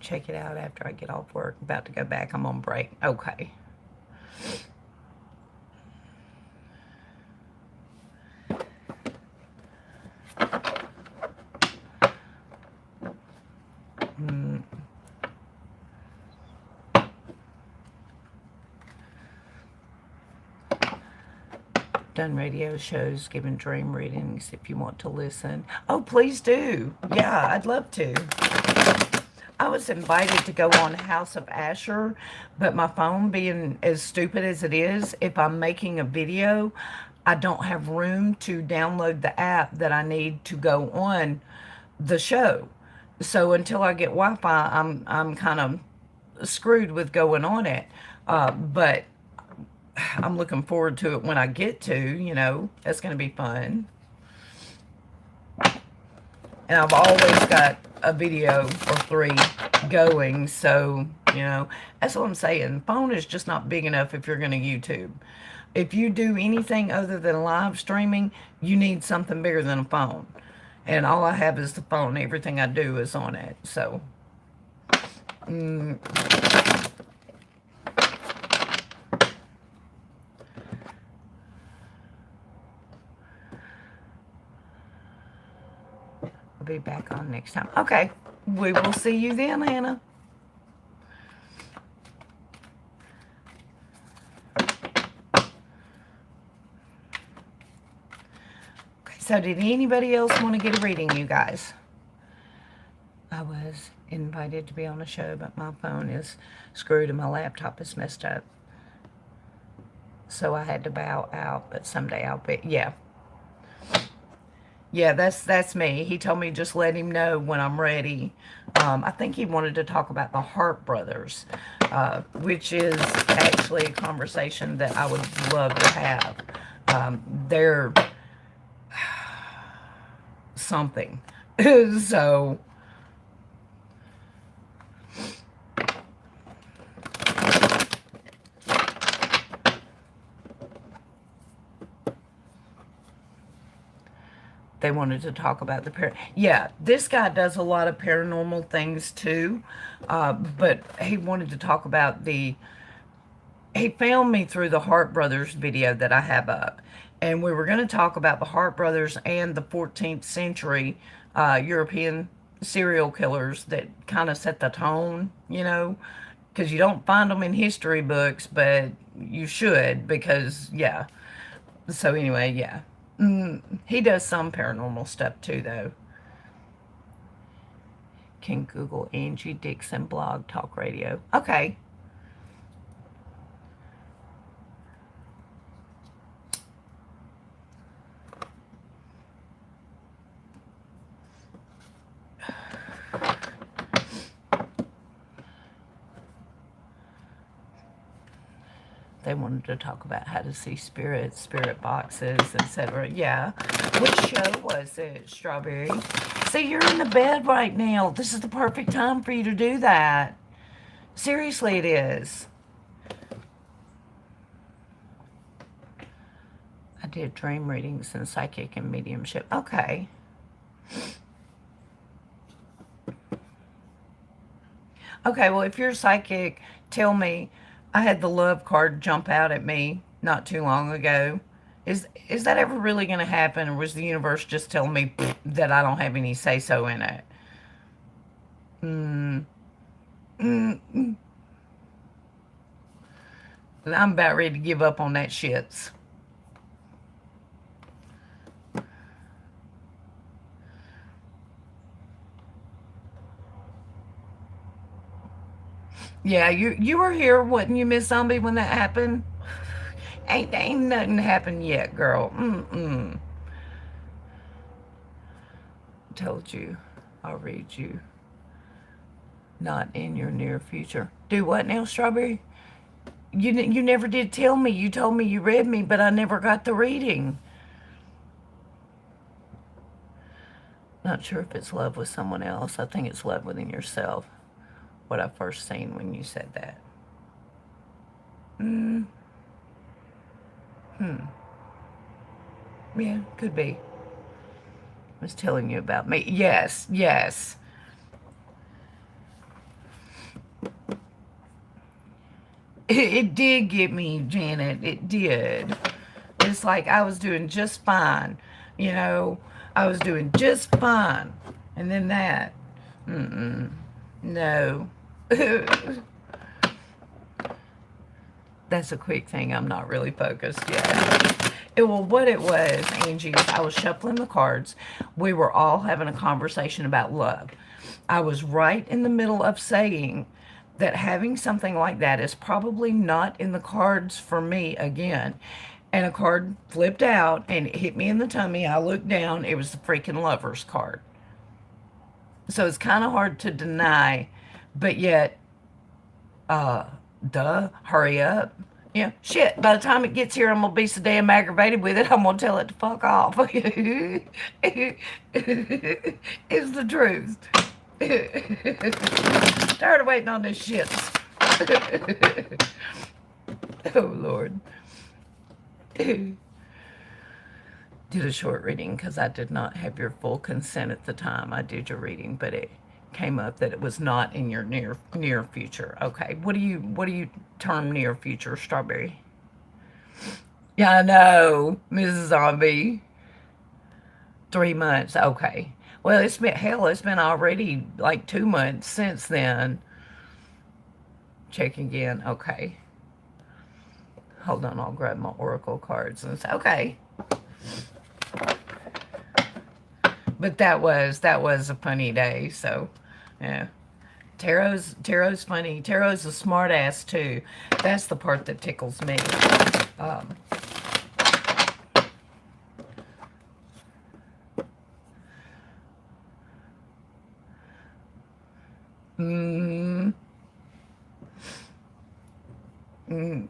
Check it out after I get off work. About to go back. I'm on break. Okay. done radio shows, given dream readings if you want to listen. Oh, please do. Yeah, I'd love to. I was invited to go on House of Asher, but my phone being as stupid as it is, if I'm making a video, I don't have room to download the app that I need to go on the show. So until I get Wi-Fi, I'm kind of screwed with going on it. But I'm looking forward to it when I get to, you know, that's going to be fun. And I've always got a video or 3 going, so, you know, that's what I'm saying. Phone is just not big enough if you're going to YouTube. If you do anything other than live streaming, you need something bigger than a phone. And all I have is the phone. Everything I do is on it, so. Be back on next time. Okay, we will see you then, Hannah. Okay, so did anybody else want to get a reading, you guys? I was invited to be on a show, but my phone is screwed and my laptop is messed up. So I had to bow out, but someday I'll be, yeah. Yeah, that's me. He told me just let him know when I'm ready. I think he wanted to talk about the Hart brothers, which is actually a conversation that I would love to have. They're something. So... they wanted to talk about the yeah, this guy does a lot of paranormal things too, but he wanted to talk about he found me through the Hart Brothers video that I have up, and we were going to talk about the Hart Brothers and the 14th century European serial killers that kind of set the tone, you know, because you don't find them in history books, but you should, because, yeah. So anyway, yeah. He does some paranormal stuff too, though. Can Google Angie Dixon blog talk radio. Okay. They wanted to talk about how to see spirits, spirit boxes, etc. Yeah. Which show was it, Strawberry? See, you're in the bed right now. This is the perfect time for you to do that. Seriously, it is. I did dream readings and psychic and mediumship. Okay. Okay, well, if you're psychic, tell me. I had the love card jump out at me not too long ago. Is that ever really going to happen, or was the universe just telling me that I don't have any say-so in it? I'm about ready to give up on that shits. Yeah, you were here, wasn't you, Miss Zombie, when that happened? Ain't nothing happened yet, girl. Told you, I'll read you. Not in your near future. Do what now, Strawberry? You never did tell me. You told me you read me, but I never got the reading. Not sure if it's love with someone else. I think it's love within yourself. What I first seen when you said that. Yeah, could be. I was telling you about me. Yes. It did get me, Janet. It did. It's like I was doing just fine. You know, I was doing just fine. And then that. No. That's a quick thing. I'm not really focused yet. Well, what it was, Angie, is I was shuffling the cards. We were all having a conversation about love. I was right in the middle of saying that having something like that is probably not in the cards for me again. And a card flipped out and it hit me in the tummy. I looked down. It was the freaking Lovers card. So it's kind of hard to deny, but yet, hurry up. Yeah, shit, by the time it gets here, I'm going to be so damn aggravated with it, I'm going to tell it to fuck off. It's the truth. Tired of waiting on this shit. Oh, Lord. Did a short reading because I did not have your full consent at the time I did your reading, but it came up that it was not in your near future. Okay, what do you term near future, Strawberry? Yeah, I know, Mrs. Zombie. 3 months. Okay. Well, it's been already like 2 months since then. Check again. Okay. Hold on, I'll grab my oracle cards and say, okay. But that was a funny day, so yeah. Tarot's funny. Tarot's a smart ass too. That's the part that tickles me. Um, mm, mm.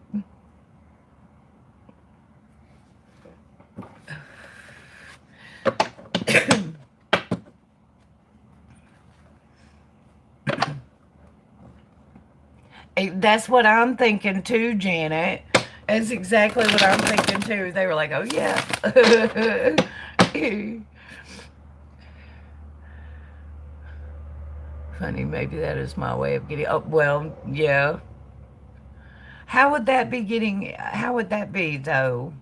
That's what I'm thinking too, Janet. That's exactly what I'm thinking too. They were like, oh yeah. Funny, maybe that is my way of getting, oh, well, yeah. How would that be though?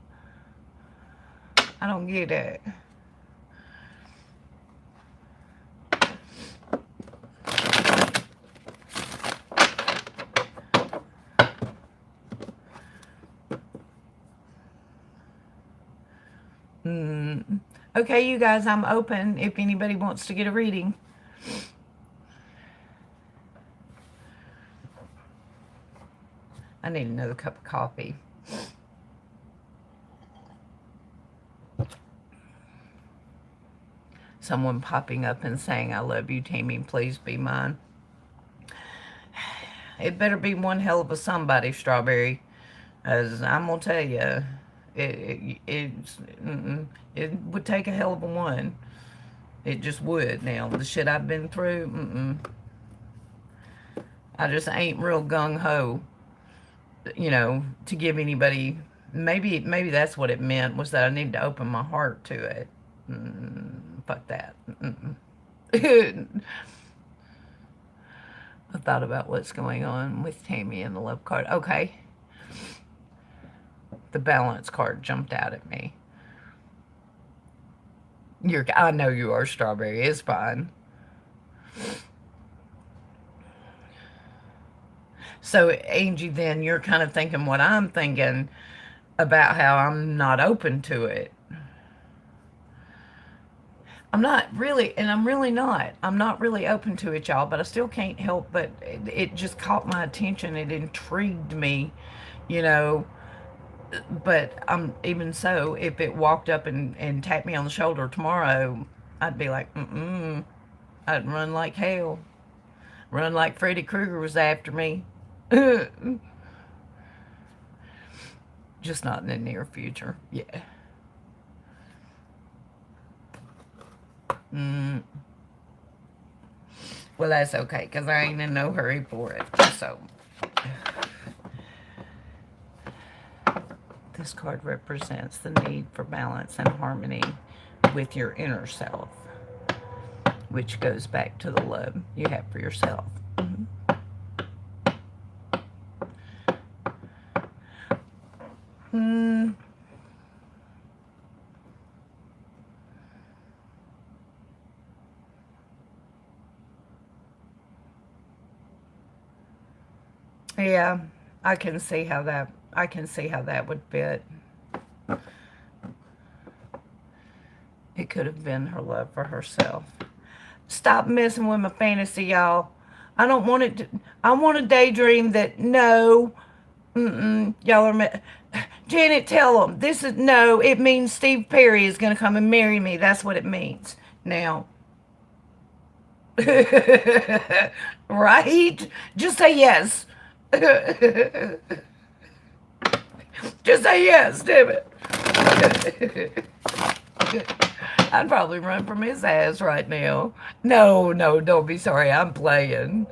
I don't get it. Okay, you guys, I'm open if anybody wants to get a reading. I need another cup of coffee. Someone popping up and saying, I love you, Tammy, please be mine. It better be one hell of a somebody, Strawberry. As I'm going to tell you, it would take a hell of a one. It just would. Now, the shit I've been through, I just ain't real gung-ho, to give anybody. Maybe that's what it meant, was that I need to open my heart to it. Fuck that. I thought about what's going on with Tammy and the love card. Okay. The balance card jumped out at me. I know you are, Strawberry. It's fine. So, Angie, then you're kind of thinking what I'm thinking about how I'm not open to it. I'm not really, and I'm really not. I'm not really open to it, y'all, but I still can't help but it just caught my attention. It intrigued me, you know. But even so, if it walked up and tapped me on the shoulder tomorrow, I'd be like, I'd run like hell. Run like Freddy Krueger was after me. Just not in the near future. Yeah. Well, that's okay, because I ain't in no hurry for it. So, this card represents the need for balance and harmony with your inner self, which goes back to the love you have for yourself. Yeah, I can see how that I can see how that would fit. It could have been her love for herself. Stop messing with my fantasy, y'all. I don't want it to, I want a daydream that, no, y'all are, Janet, tell them, this is, no, it means Steve Perry is going to come and marry me. That's what it means. Now, right? Just say yes. Just say yes, damn it. I'd probably run from his ass right now. No, don't be sorry. I'm playing.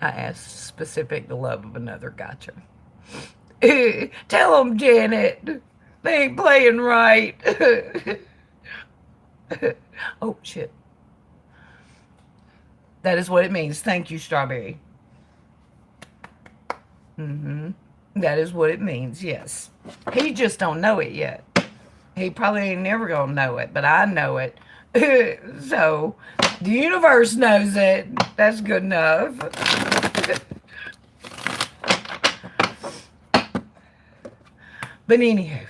I asked specific the love of another. Gotcha. Tell them, Janet. They ain't playing right. Oh, shit. That is what it means. Thank you, Strawberry. That is what it means, yes. He just don't know it yet. He probably ain't never gonna know it, but I know it. So, the universe knows it. That's good enough. But anywho.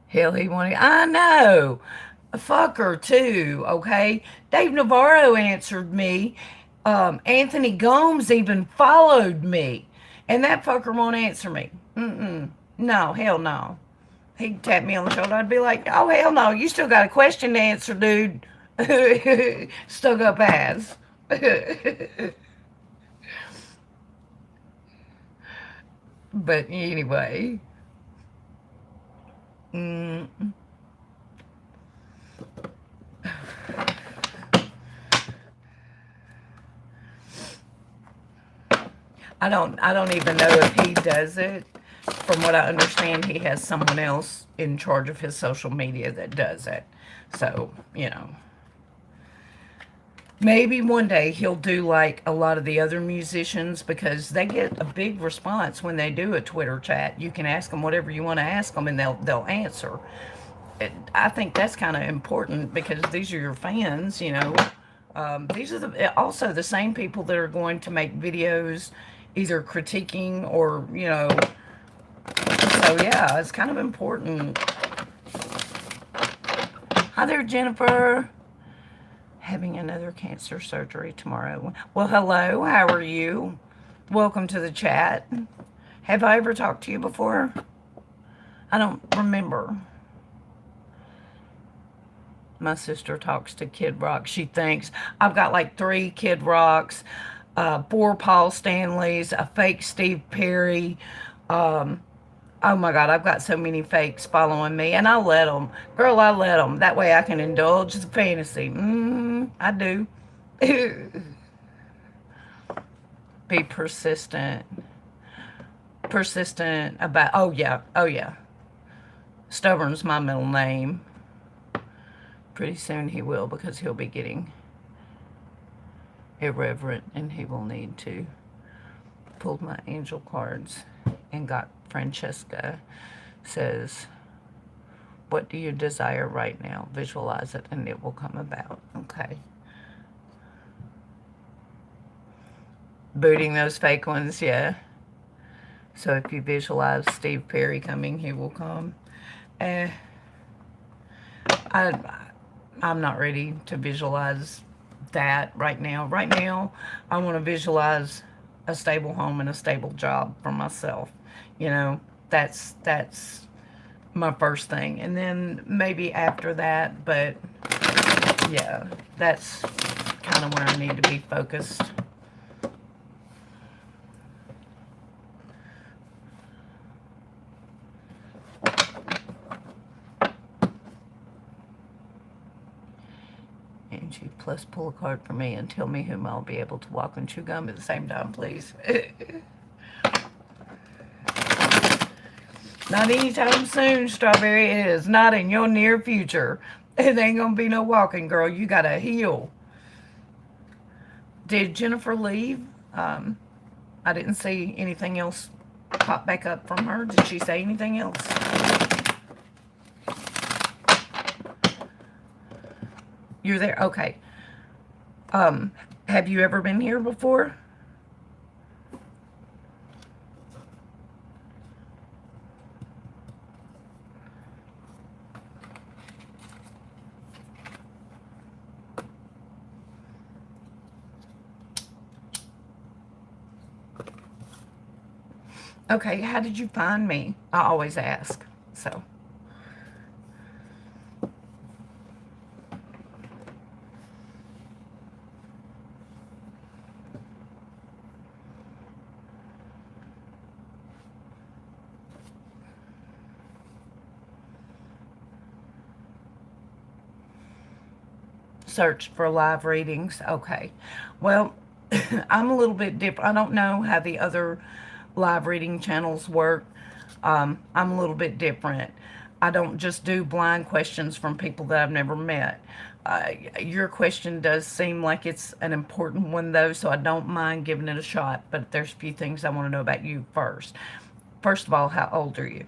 Hell, he wanted... I know. A fucker, too, okay? Dave Navarro answered me. Anthony Gomes even followed me. And that fucker won't answer me. No, hell no. He'd tap me on the shoulder. I'd be like, oh, hell no. You still got a question to answer, dude. Stuck up ass. But anyway. I don't even know if he does it. From what I understand, he has someone else in charge of his social media that does it. So, you know. Maybe one day he'll do like a lot of the other musicians, because they get a big response when they do a Twitter chat. You can ask them whatever you want to ask them and they'll answer. I think that's kind of important, because these are your fans, you know. These are also the same people that are going to make videos either critiquing or, you know. So yeah, it's kind of important. Hi there, Jennifer. Having another cancer surgery tomorrow. Well, hello, how are you? Welcome to the chat. Have I ever talked to you before? I don't remember. My sister talks to Kid Rock. She thinks I've got like 3 Kid Rocks, 4 Paul Stanleys, a fake Steve Perry. Oh my God, I've got so many fakes following me, and I let them. Girl, I let them. That way I can indulge the fantasy. I do. Be persistent. Persistent about, oh yeah. Stubborn's my middle name. Pretty soon he will, because he'll be getting irreverent, and he will need to. Pulled my angel cards and got Francesca. Says, what do you desire right now? Visualize it and it will come about. Okay. Booting those fake ones, yeah. So if you visualize Steve Perry coming, he will come. I'm not ready to visualize that right now. Right now, I want to visualize a stable home and a stable job for myself. You know, that's my first thing. And then maybe after that, but yeah, that's kind of where I need to be focused. Angie, plus pull a card for me and tell me whom I'll be able to walk and chew gum at the same time, please. Not anytime soon, Strawberry. It is not in your near future. It ain't gonna be no walking, girl. You gotta heal. Did Jennifer leave? I didn't see anything else pop back up from her. Did she say anything else? You're there? Okay. Have you ever been here before? Okay, how did you find me? I always ask, so. Search for live readings. Okay. Well, I'm a little bit different. I don't know how the other live reading channels work. I'm a little bit different. I don't just do blind questions from people that I've never met. Your question does seem like it's an important one, though, so I don't mind giving it a shot. But there's a few things I want to know about you first. First of all, how old are you?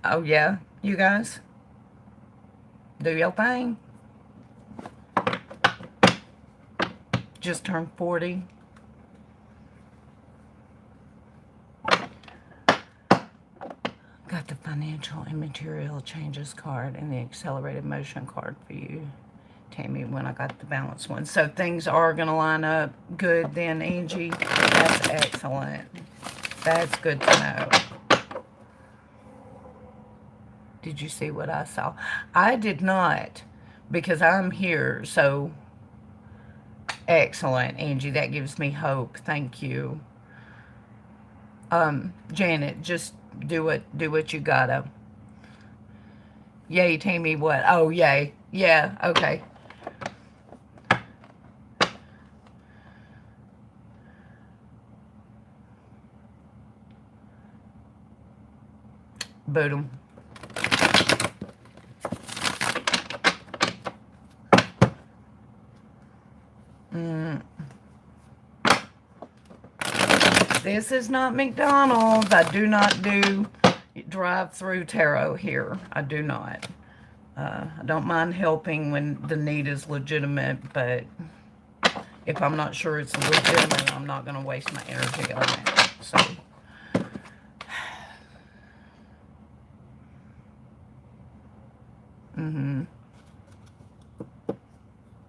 Oh, yeah, you guys? Do your thing. Just turned 40. Got the financial and material changes card and the accelerated motion card for you, Tammy, when I got the balance one. So things are going to line up good then, Angie. That's excellent. That's good to know. Did you see what I saw? I did not, because I'm here. So excellent, Angie. That gives me hope. Thank you. Janet, just do what you gotta. Yay, Tammy, what? Oh, yay. Yeah, okay. Boot 'em. This is not McDonald's. I do not do drive-through tarot here. I do not. I don't mind helping when the need is legitimate, but if I'm not sure it's legitimate, I'm not going to waste my energy on it. So,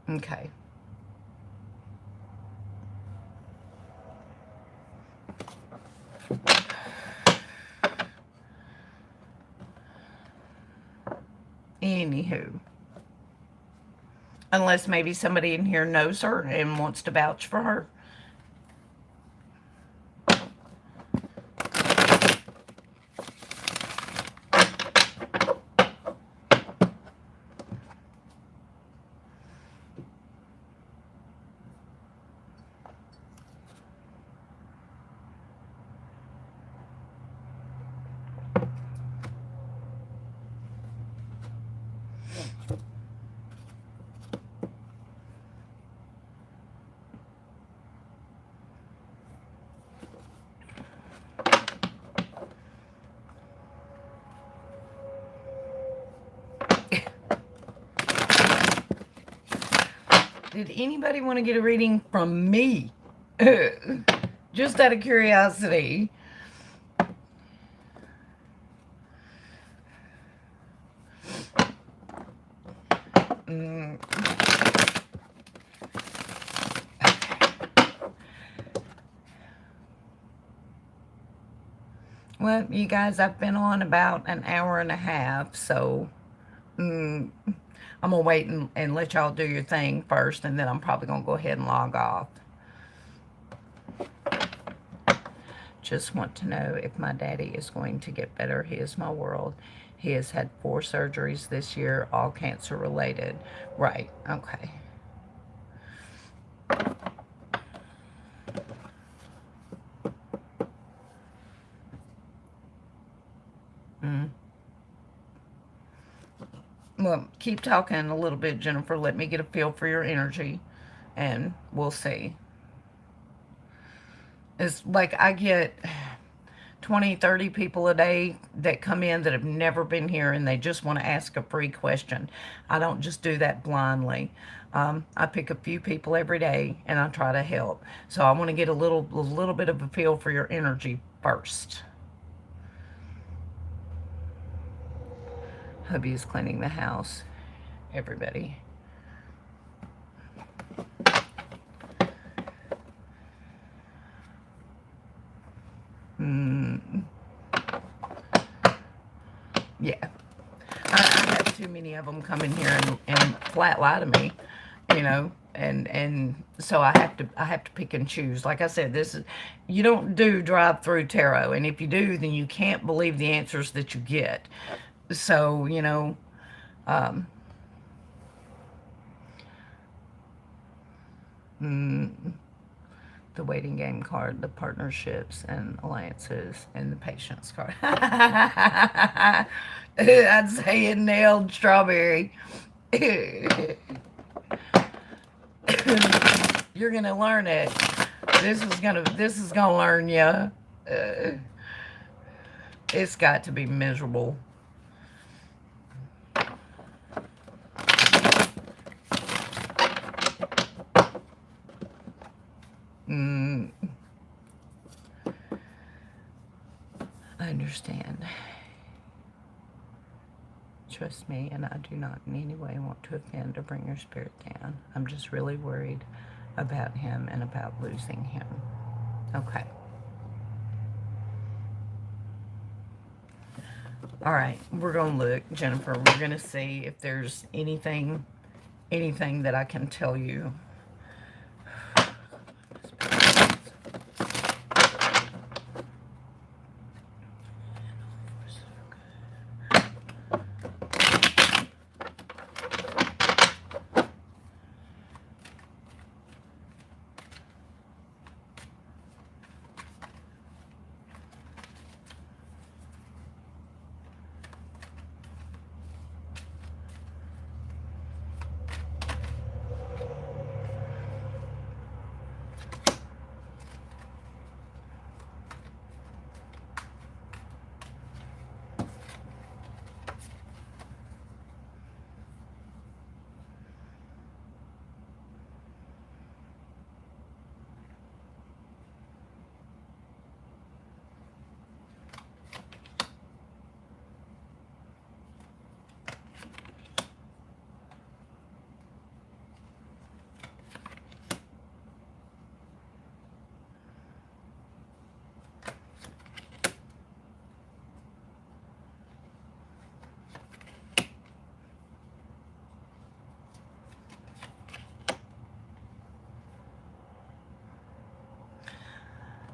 okay. Anywho. Unless maybe somebody in here knows her and wants to vouch for her. Did anybody want to get a reading from me? Just out of curiosity. Well, you guys, I've been on about an hour and a half, so I'm going to wait and let y'all do your thing first, and then I'm probably going to go ahead and log off. Just want to know if my daddy is going to get better. He is my world. He has had 4 surgeries this year, all cancer related. Right, okay. Well, keep talking a little bit, Jennifer. Let me get a feel for your energy, and we'll see. It's like I get 20, 30 people a day that come in that have never been here and they just want to ask a free question. I don't just do that blindly. I pick a few people every day and I try to help. So I want to get a little bit of a feel for your energy first. Hubby is cleaning the house. Everybody. Yeah. I have too many of them come in here and flat lie to me, you know, and so I have to pick and choose. Like I said, this is, you don't do drive-through tarot, and if you do, then you can't believe the answers that you get. So, you know, the waiting game card, the partnerships and alliances, and the patience card. I'd say it nailed Strawberry. You're gonna learn it. This is gonna learn you. It's got to be miserable. I understand. Trust me, and I do not in any way want to offend or bring your spirit down. I'm just really worried about him and about losing him. Okay. All right, we're going to look, Jennifer. We're going to see if there's anything that I can tell you.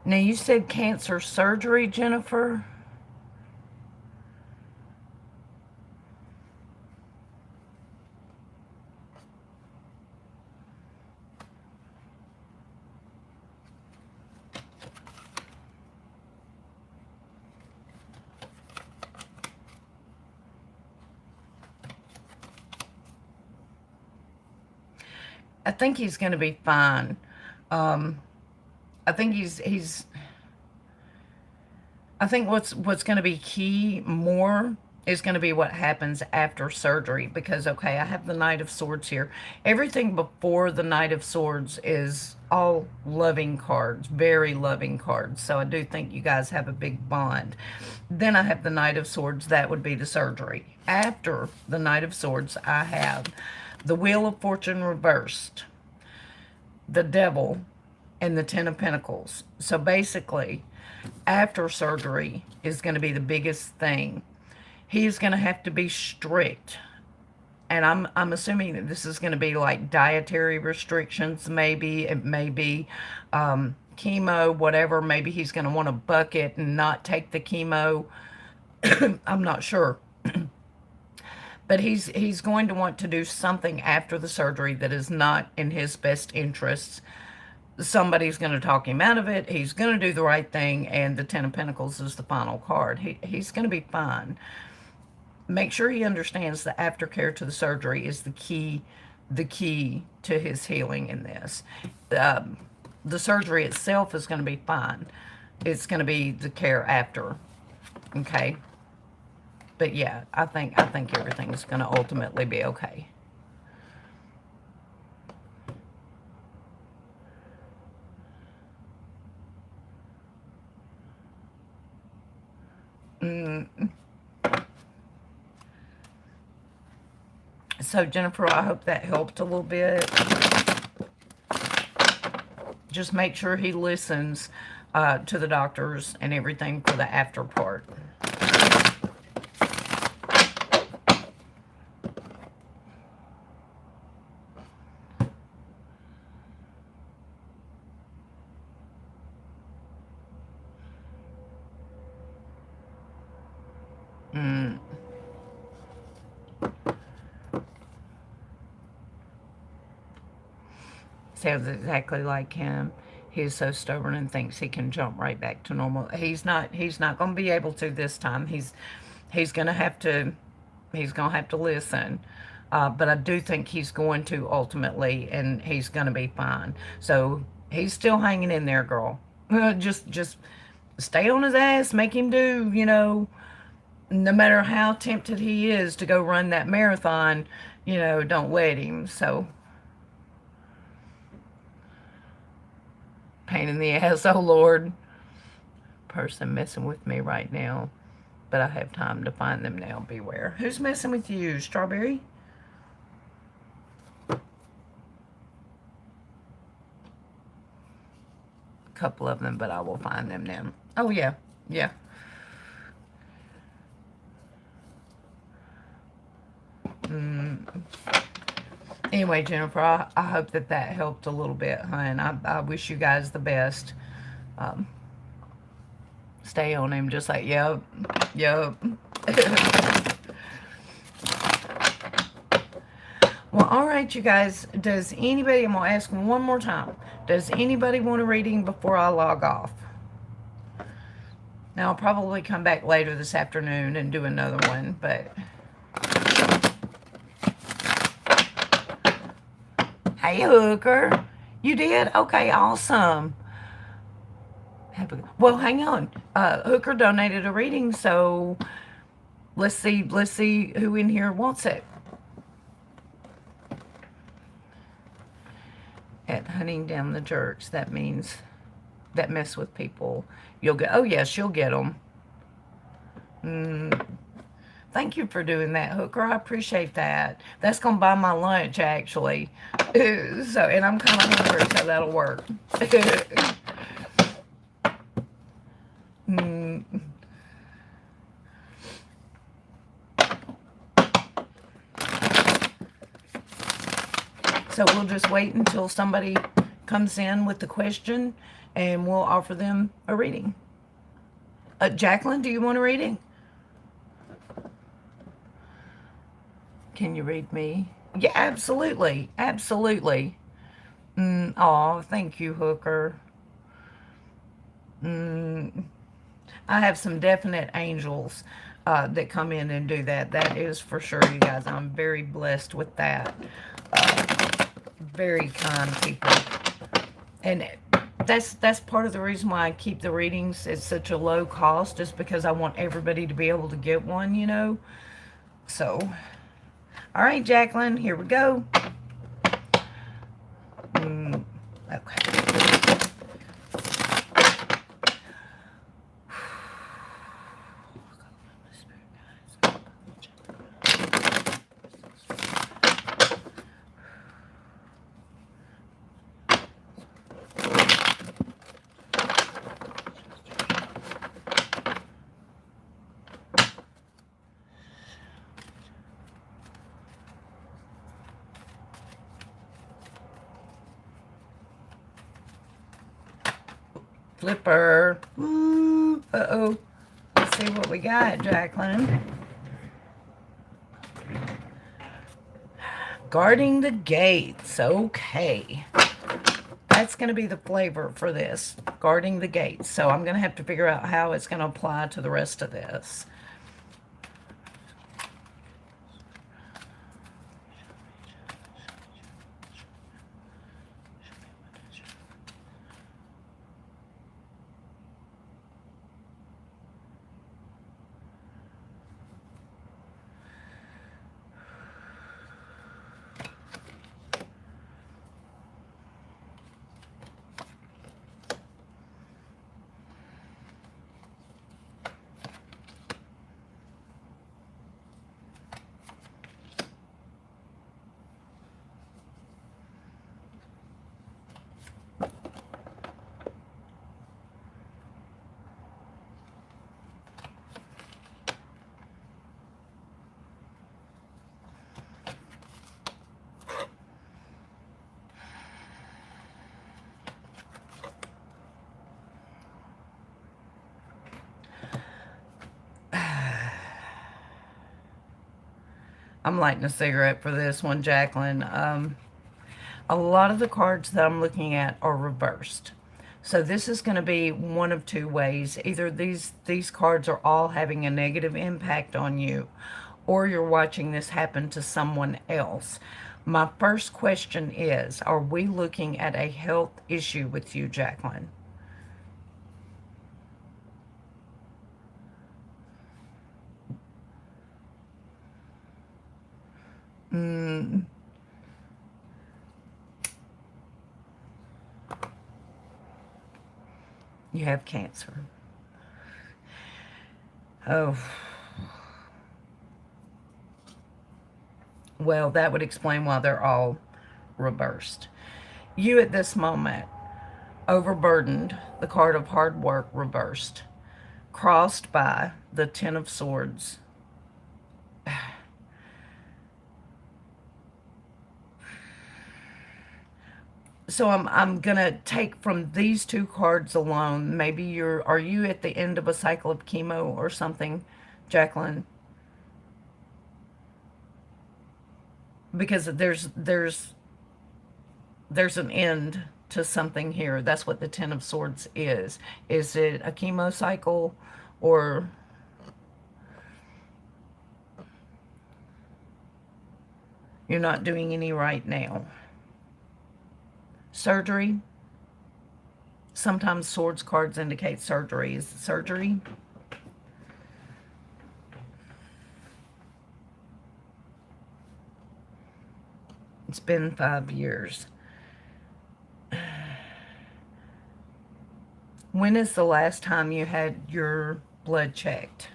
Now, you said cancer surgery, Jennifer? I think he's going to be fine. I think I think what's going to be key more is going to be what happens after surgery, because, okay, I have the Knight of Swords here. Everything before the Knight of Swords is all loving cards, very loving cards. So I do think you guys have a big bond. Then I have the Knight of Swords. That would be the surgery. After the Knight of Swords, I have the Wheel of Fortune reversed, the Devil, and the Ten of Pentacles. So basically, after surgery is going to be the biggest thing. He's going to have to be strict. And I'm assuming that this is going to be like dietary restrictions, maybe. It may be chemo, whatever. Maybe he's going to want to bucket and not take the chemo. I'm not sure. But he's going to want to do something after the surgery that is not in his best interests. Somebody's going to talk him out of it. He's going to do the right thing, and the Ten of Pentacles is the final card. He's going to be fine. Make sure he understands the aftercare to the surgery is the key to his healing in this. The surgery itself is going to be fine. it's going to be the care after. Okay. But yeah, I think everything's going to ultimately be okay. So Jennifer, I hope that helped a little bit. Just make sure he listens to the doctors and everything for the after part. Sounds exactly like him. He's so stubborn and thinks he can jump right back to normal. He's not going to be able to this time. He's going to have to listen. But I do think he's going to ultimately, and he's going to be fine. So he's still hanging in there, girl. Just stay on his ass, make him do, no matter how tempted he is to go run that marathon, don't let him. So, pain in the ass, oh Lord. Person messing with me right now, but I have time to find them now. Beware. Who's messing with you, Strawberry? Couple of them, but I will find them now. Oh yeah, yeah. Anyway, Jennifer, I hope that helped a little bit, hon. I wish you guys the best. Stay on him, just like, yep. Well, all right, you guys. Does anybody, I'm going to ask one more time. Does anybody want a reading before I log off? Now, I'll probably come back later this afternoon and do another one, but... Hey, Hooker. You did? Okay, awesome. Well, hang on. Hooker donated a reading, so let's see who in here wants it. At hunting down the jerks, that means that mess with people. You'll get, oh yes, you'll get them. Thank you for doing that, Hooker. I appreciate that. That's going to buy my lunch, actually. So, and I'm kind of hungry, so that'll work. So we'll just wait until somebody comes in with the question, and we'll offer them a reading. Jacqueline, do you want a reading? Can you read me? Yeah, absolutely. Absolutely. Oh, thank you, Hooker. I have some definite angels that come in and do that. That is for sure, you guys. I'm very blessed with that. Very kind people. And that's part of the reason why I keep the readings at such a low cost, is because I want everybody to be able to get one, So, all right, Jacqueline, here we go. Okay. Flipper. Ooh, uh-oh. Let's see what we got, Jacqueline. Guarding the gates. Okay. That's going to be the flavor for this. Guarding the gates. So I'm going to have to figure out how it's going to apply to the rest of this. I'm lighting a cigarette for this one, Jacqueline. A lot of the cards that I'm looking at are reversed. So this is going to be one of two ways. Either these cards are all having a negative impact on you, or you're watching this happen to someone else. My first question is, are we looking at a health issue with you, Jacqueline? Mm, you have cancer. Oh, well, that would explain why they're all reversed. You at this moment, overburdened, the card of hard work reversed, crossed by the Ten of Swords. So I'm gonna take from these two cards alone. Maybe are you at the end of a cycle of chemo or something, Jacqueline? Because there's an end to something here. That's what the Ten of Swords is. Is it a chemo cycle, or you're not doing any right now? Surgery? Sometimes swords cards indicate surgery. Is it surgery? It's been 5 years. When is the last time you had your blood checked?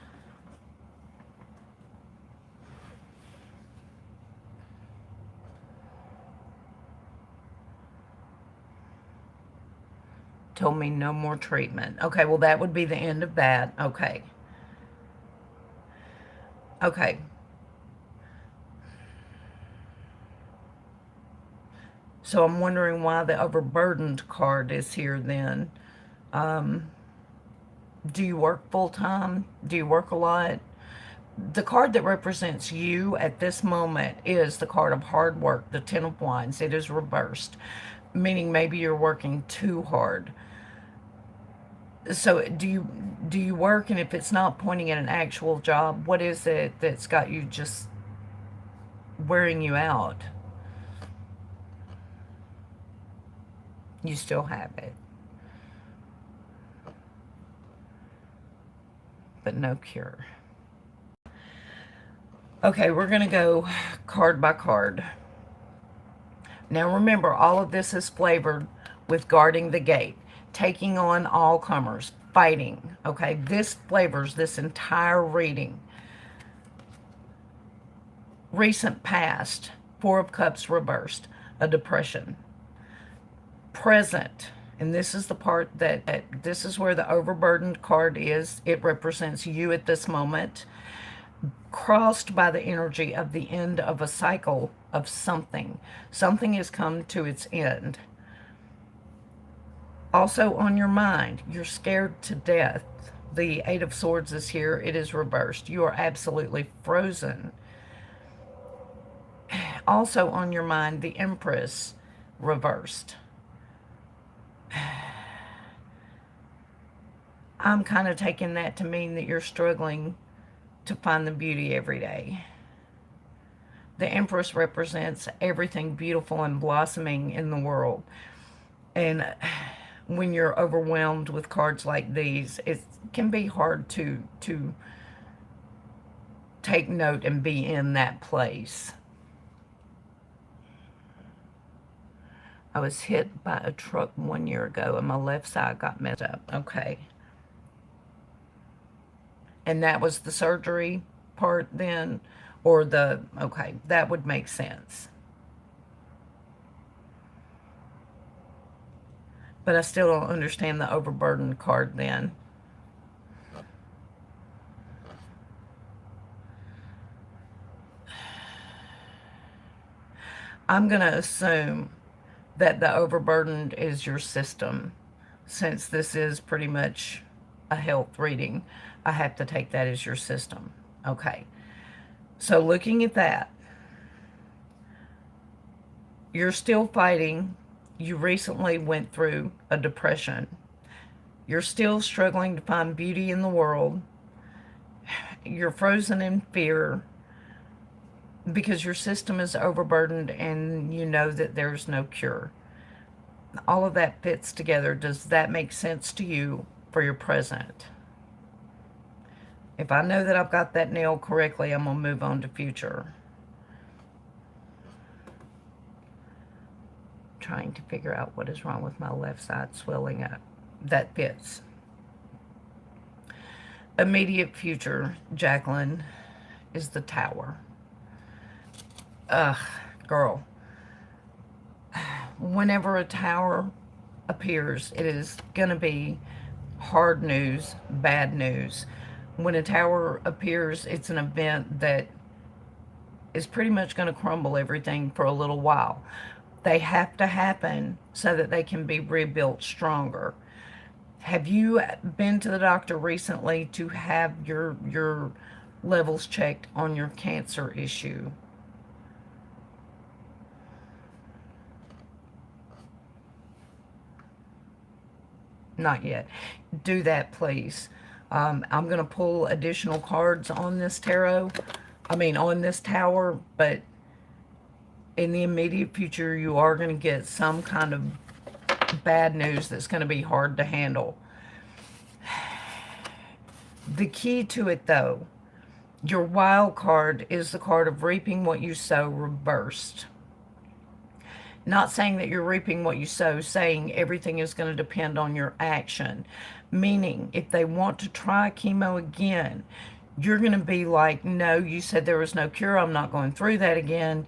Told me no more treatment. Okay, well, that would be the end of that. Okay. Okay. So I'm wondering why the overburdened card is here then. Do you work full-time? Do you work a lot? The card that represents you at this moment is the card of hard work, the Ten of Wands. It is reversed, meaning maybe you're working too hard. So do you work, and if it's not pointing at an actual job, what is it that's got you just wearing you out? You still have it, but no cure. Okay, we're going to go card by card. Now remember, all of this is flavored with guarding the gate, taking on all comers, fighting. Okay, this flavors this entire reading. Recent past, Four of Cups reversed, a depression. Present, and this is the part that this is where the overburdened card is. It represents you at this moment, crossed by the energy of the end of a cycle of something. Something has come to its end. Also on your mind, you're scared to death. The Eight of Swords is here. It is reversed. You are absolutely frozen. Also on your mind, the Empress reversed. I'm kind of taking that to mean that you're struggling to find the beauty every day. The Empress represents everything beautiful and blossoming in the world. And when you're overwhelmed with cards like these, it can be hard to take note and be in that place. I was hit by a truck 1 year ago and my left side got messed up. Okay. And that was the surgery part then? Or the, okay, that would make sense. But I still don't understand the overburdened card then. I'm going to assume that the overburdened is your system. Since this is pretty much a health reading, I have to take that as your system. Okay. So looking at that, You're still fighting. You recently went through a depression. You're still struggling to find beauty in the world. You're frozen in fear because your system is overburdened and you know that there's no cure. All of that fits together. Does that make sense to you for your present? If I know that I've got that nail correctly, I'm going to move on to future. Trying to figure out what is wrong with my left side swelling up. That fits. Immediate future, Jacqueline, is the Tower. Ugh, girl. Whenever a Tower appears, it is going to be hard news, bad news. When a Tower appears, it's an event that is pretty much going to crumble everything for a little while. They have to happen so that they can be rebuilt stronger. Have you been to the doctor recently to have your levels checked on your cancer issue? Not yet. Do that, please. I'm going to pull additional cards on this tarot. On this tower, but in the immediate future, you are going to get some kind of bad news that's going to be hard to handle. The key to it, though, your wild card is the card of reaping what you sow reversed. Not saying that you're reaping what you sow, saying everything is going to depend on your action. Meaning, if they want to try chemo again, you're going to be like, no, you said there was no cure. I'm not going through that again.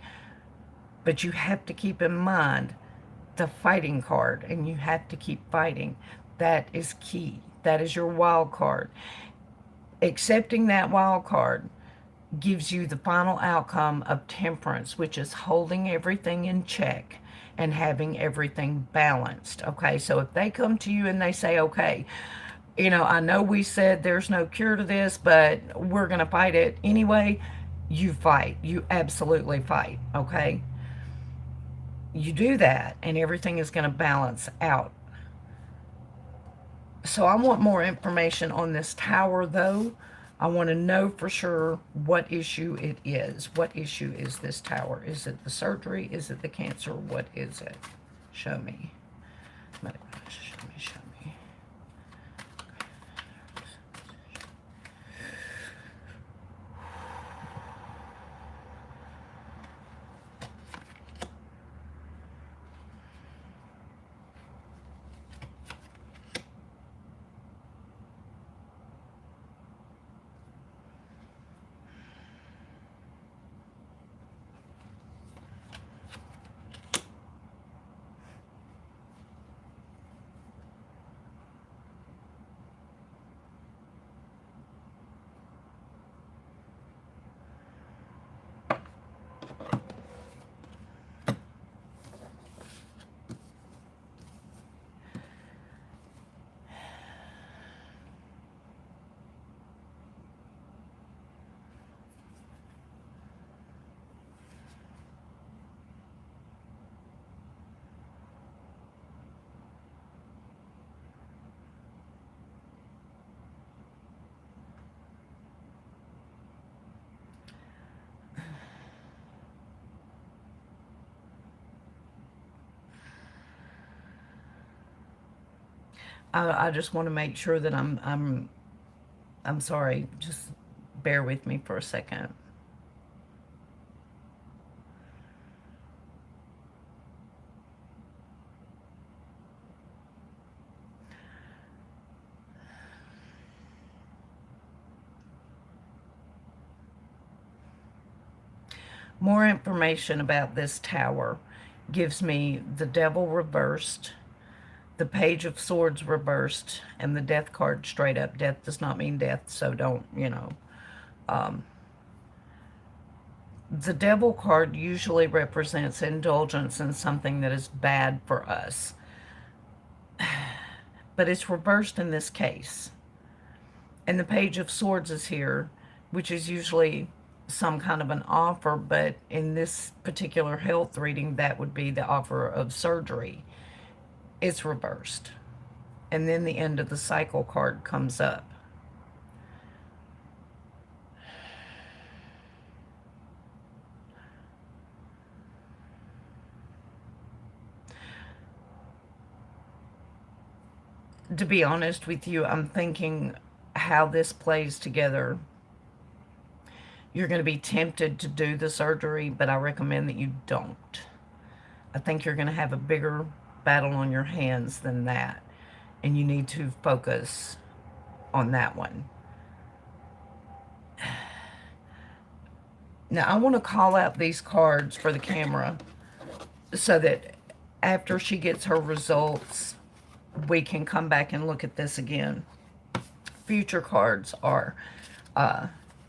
But you have to keep in mind the fighting card, and you have to keep fighting. That is key. That is your wild card. Accepting that wild card gives you the final outcome of Temperance, which is holding everything in check and having everything balanced. Okay, so if they come to you and they say, okay, I know we said there's no cure to this, but we're going to fight it anyway, you fight. You absolutely fight, okay? You do that, and everything is going to balance out. So I want more information on this tower, though. I want to know for sure what issue it is. What issue is this tower? Is it the surgery? Is it the cancer? What is it? Show me. Show me. I just want to make sure that I'm sorry. Just bear with me for a second. More information about this tower gives me the Devil reversed, the Page of Swords reversed, and the Death card straight up. Death does not mean death, so don't, the Devil card usually represents indulgence in something that is bad for us. But it's reversed in this case. And the Page of Swords is here, which is usually some kind of an offer, but in this particular health reading, that would be the offer of surgery. It's reversed. And then the end of the cycle card comes up. To be honest with you, I'm thinking how this plays together. You're going to be tempted to do the surgery, but I recommend that you don't. I think you're going to have a bigger battle on your hands than that, and you need to focus on that one. Now, I want to call out these cards for the camera so that after she gets her results, we can come back and look at this again. Future cards are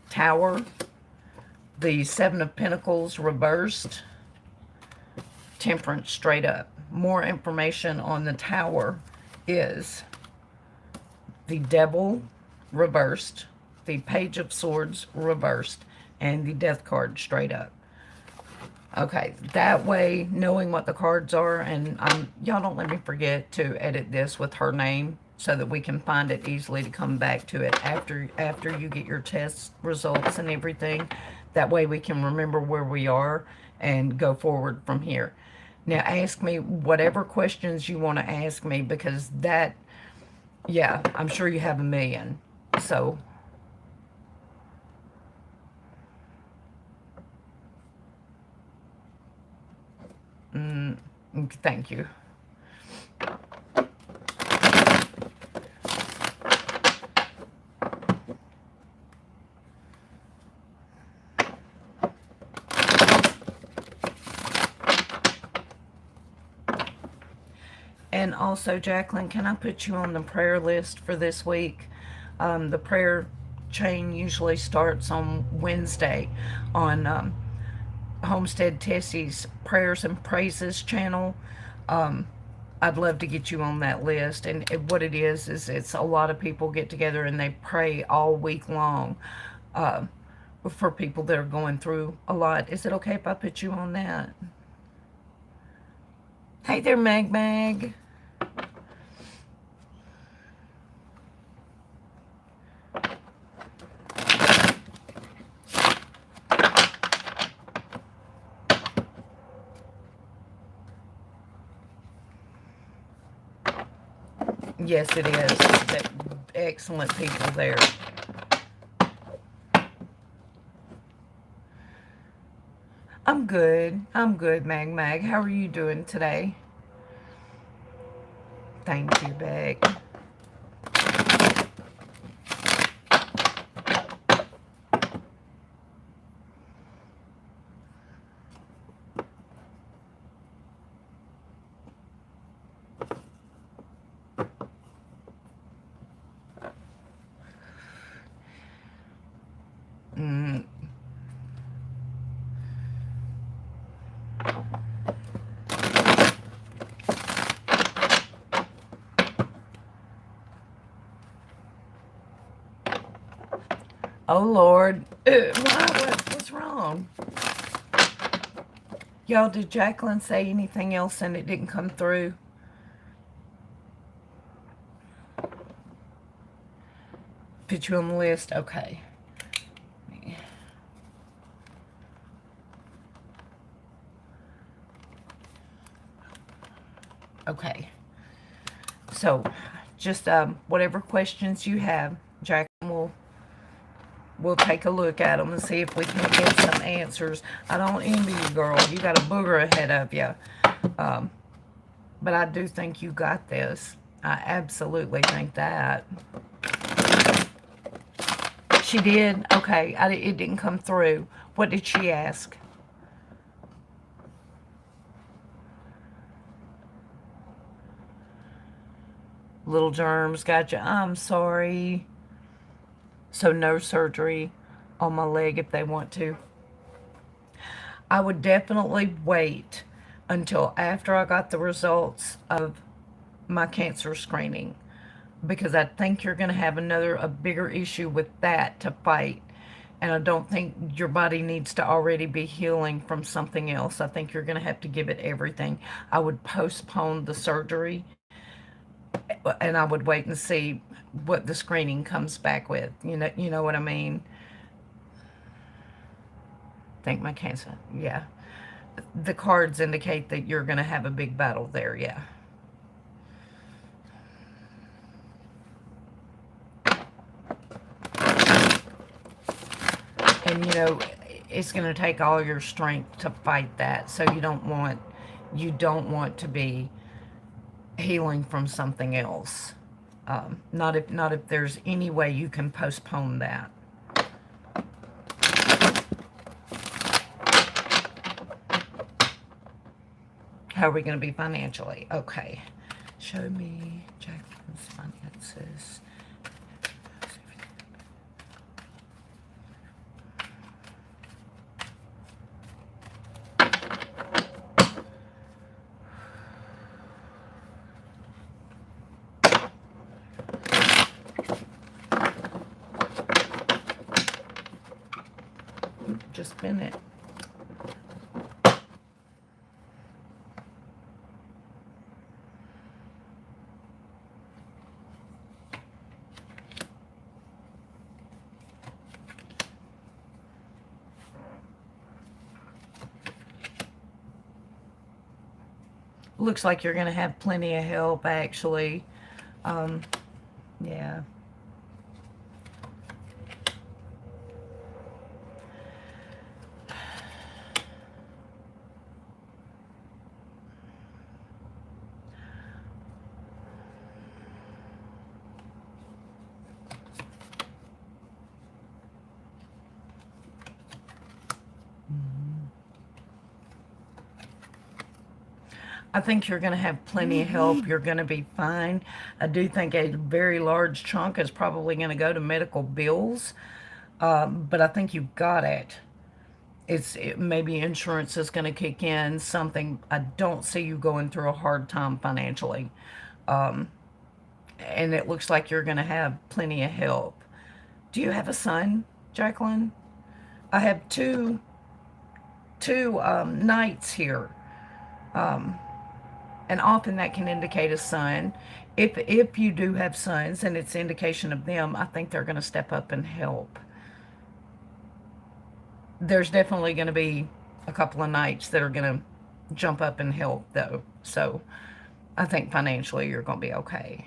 Tower, the Seven of Pentacles reversed, Temperance straight up. More information on the Tower is the Devil reversed, the Page of Swords reversed, and the Death card straight up. Okay, that way, knowing what the cards are, and y'all don't let me forget to edit this with her name so that we can find it easily to come back to it after you get your test results and everything. That way we can remember where we are and go forward from here. Now, ask me whatever questions you want to ask me, because that, yeah, I'm sure you have a million. So, thank you. And also, Jacqueline, can I put you on the prayer list for this week? The prayer chain usually starts on Wednesday on Homestead Tessie's Prayers and Praises channel. I'd love to get you on that list. And what it is it's a lot of people get together and they pray all week long for people that are going through a lot. Is it okay if I put you on that? Hey there, Mag. Yes, it is. Excellent people there. I'm good. I'm good, Mag. How are you doing today? Thank you, Beck. Oh, Lord. What's wrong? Y'all, did Jacqueline say anything else and it didn't come through? Put you on the list? Okay. Okay. So, just whatever questions you have, Jacqueline we'll take a look at them and see if we can get some answers. I don't envy you, girl. You got a booger ahead of you. But I do think you got this. I absolutely think that. She did? Okay. It didn't come through. What did she ask? Little germs. Gotcha. I'm sorry. So no surgery on my leg if they want to. I would definitely wait until after I got the results of my cancer screening, because I think you're going to have a bigger issue with that to fight. And I don't think your body needs to already be healing from something else. I think you're going to have to give it everything. I would postpone the surgery, and I would wait and see what the screening comes back with. You know what I mean? Think my cancer. Yeah. The cards indicate that you're going to have a big battle there. Yeah. And it's going to take all your strength to fight that. So you don't want to be healing from something else. Not if there's any way you can postpone that. How are we going to be financially? Okay. Show me Jacqueline's finances. Just spin it. Looks like you're going to have plenty of help, actually. Yeah. I think you're going to have plenty of help. You're going to be fine. I do think a very large chunk is probably going to go to medical bills, but I think you've got it. Maybe insurance is going to kick in, something. I don't see you going through a hard time financially. And it looks like you're going to have plenty of help. Do you have a son, Jacqueline? I have two knights here. And often that can indicate a son. If you do have sons and it's indication of them, I think they're going to step up and help. There's definitely going to be a couple of knights that are going to jump up and help, though. So I think financially you're going to be okay.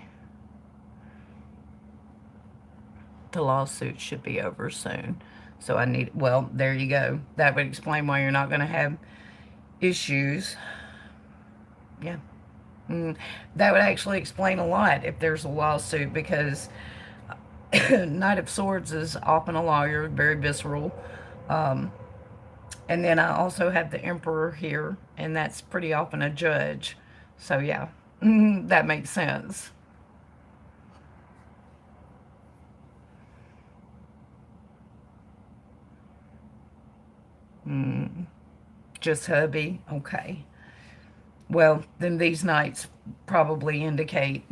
The lawsuit should be over soon. So well, there you go. That would explain why you're not going to have issues. Yeah. That would actually explain a lot if there's a lawsuit, because Knight of Swords is often a lawyer, very visceral. And then I also have the Emperor here, and that's pretty often a judge. So yeah, that makes sense. Just hubby? Okay. Well, then these knights probably indicate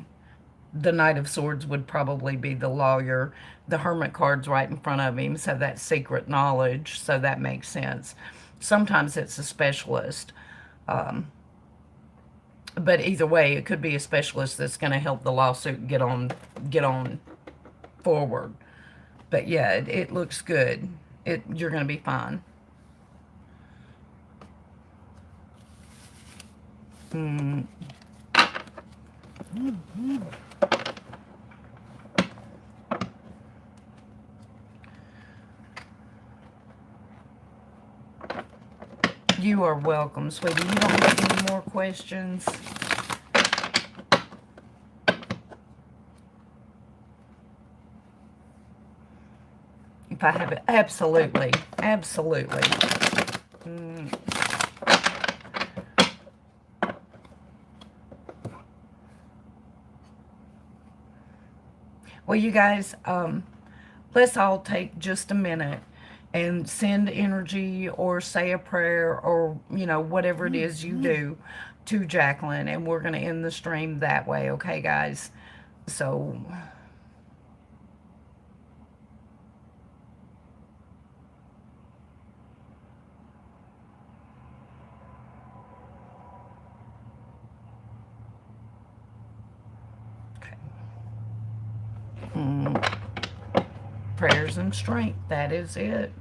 the Knight of Swords would probably be the lawyer. The Hermit card's right in front of him, so that's secret knowledge, so that makes sense. Sometimes it's a specialist. But either way, it could be a specialist that's going to help the lawsuit get on forward. But yeah, it looks good. You're going to be fine. You are welcome, sweetie. You don't have any more questions? If I have it, absolutely. Absolutely. Well, you guys, let's all take just a minute and send energy or say a prayer or, whatever it is you do to Jacqueline. And we're going to end the stream that way. Okay, guys? So Mm, prayers and strength. That is it.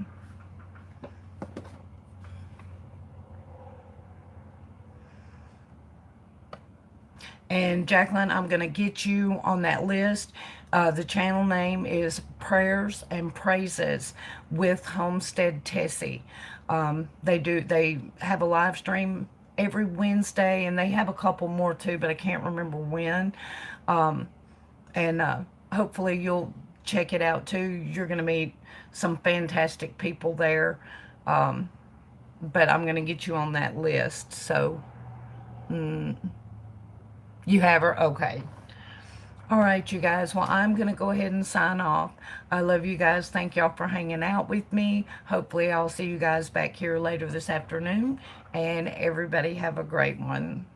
And Jacqueline, I'm going to get you on that list. The channel name is Prayers and Praises with Homestead Tessie. They have a live stream every Wednesday, and they have a couple more too, but I can't remember when. And hopefully you'll check it out too. You're going to meet some fantastic people there. But I'm going to get you on that list. So, you have her? Okay. All right, you guys. Well, I'm going to go ahead and sign off. I love you guys. Thank y'all for hanging out with me. Hopefully, I'll see you guys back here later this afternoon. And everybody have a great one.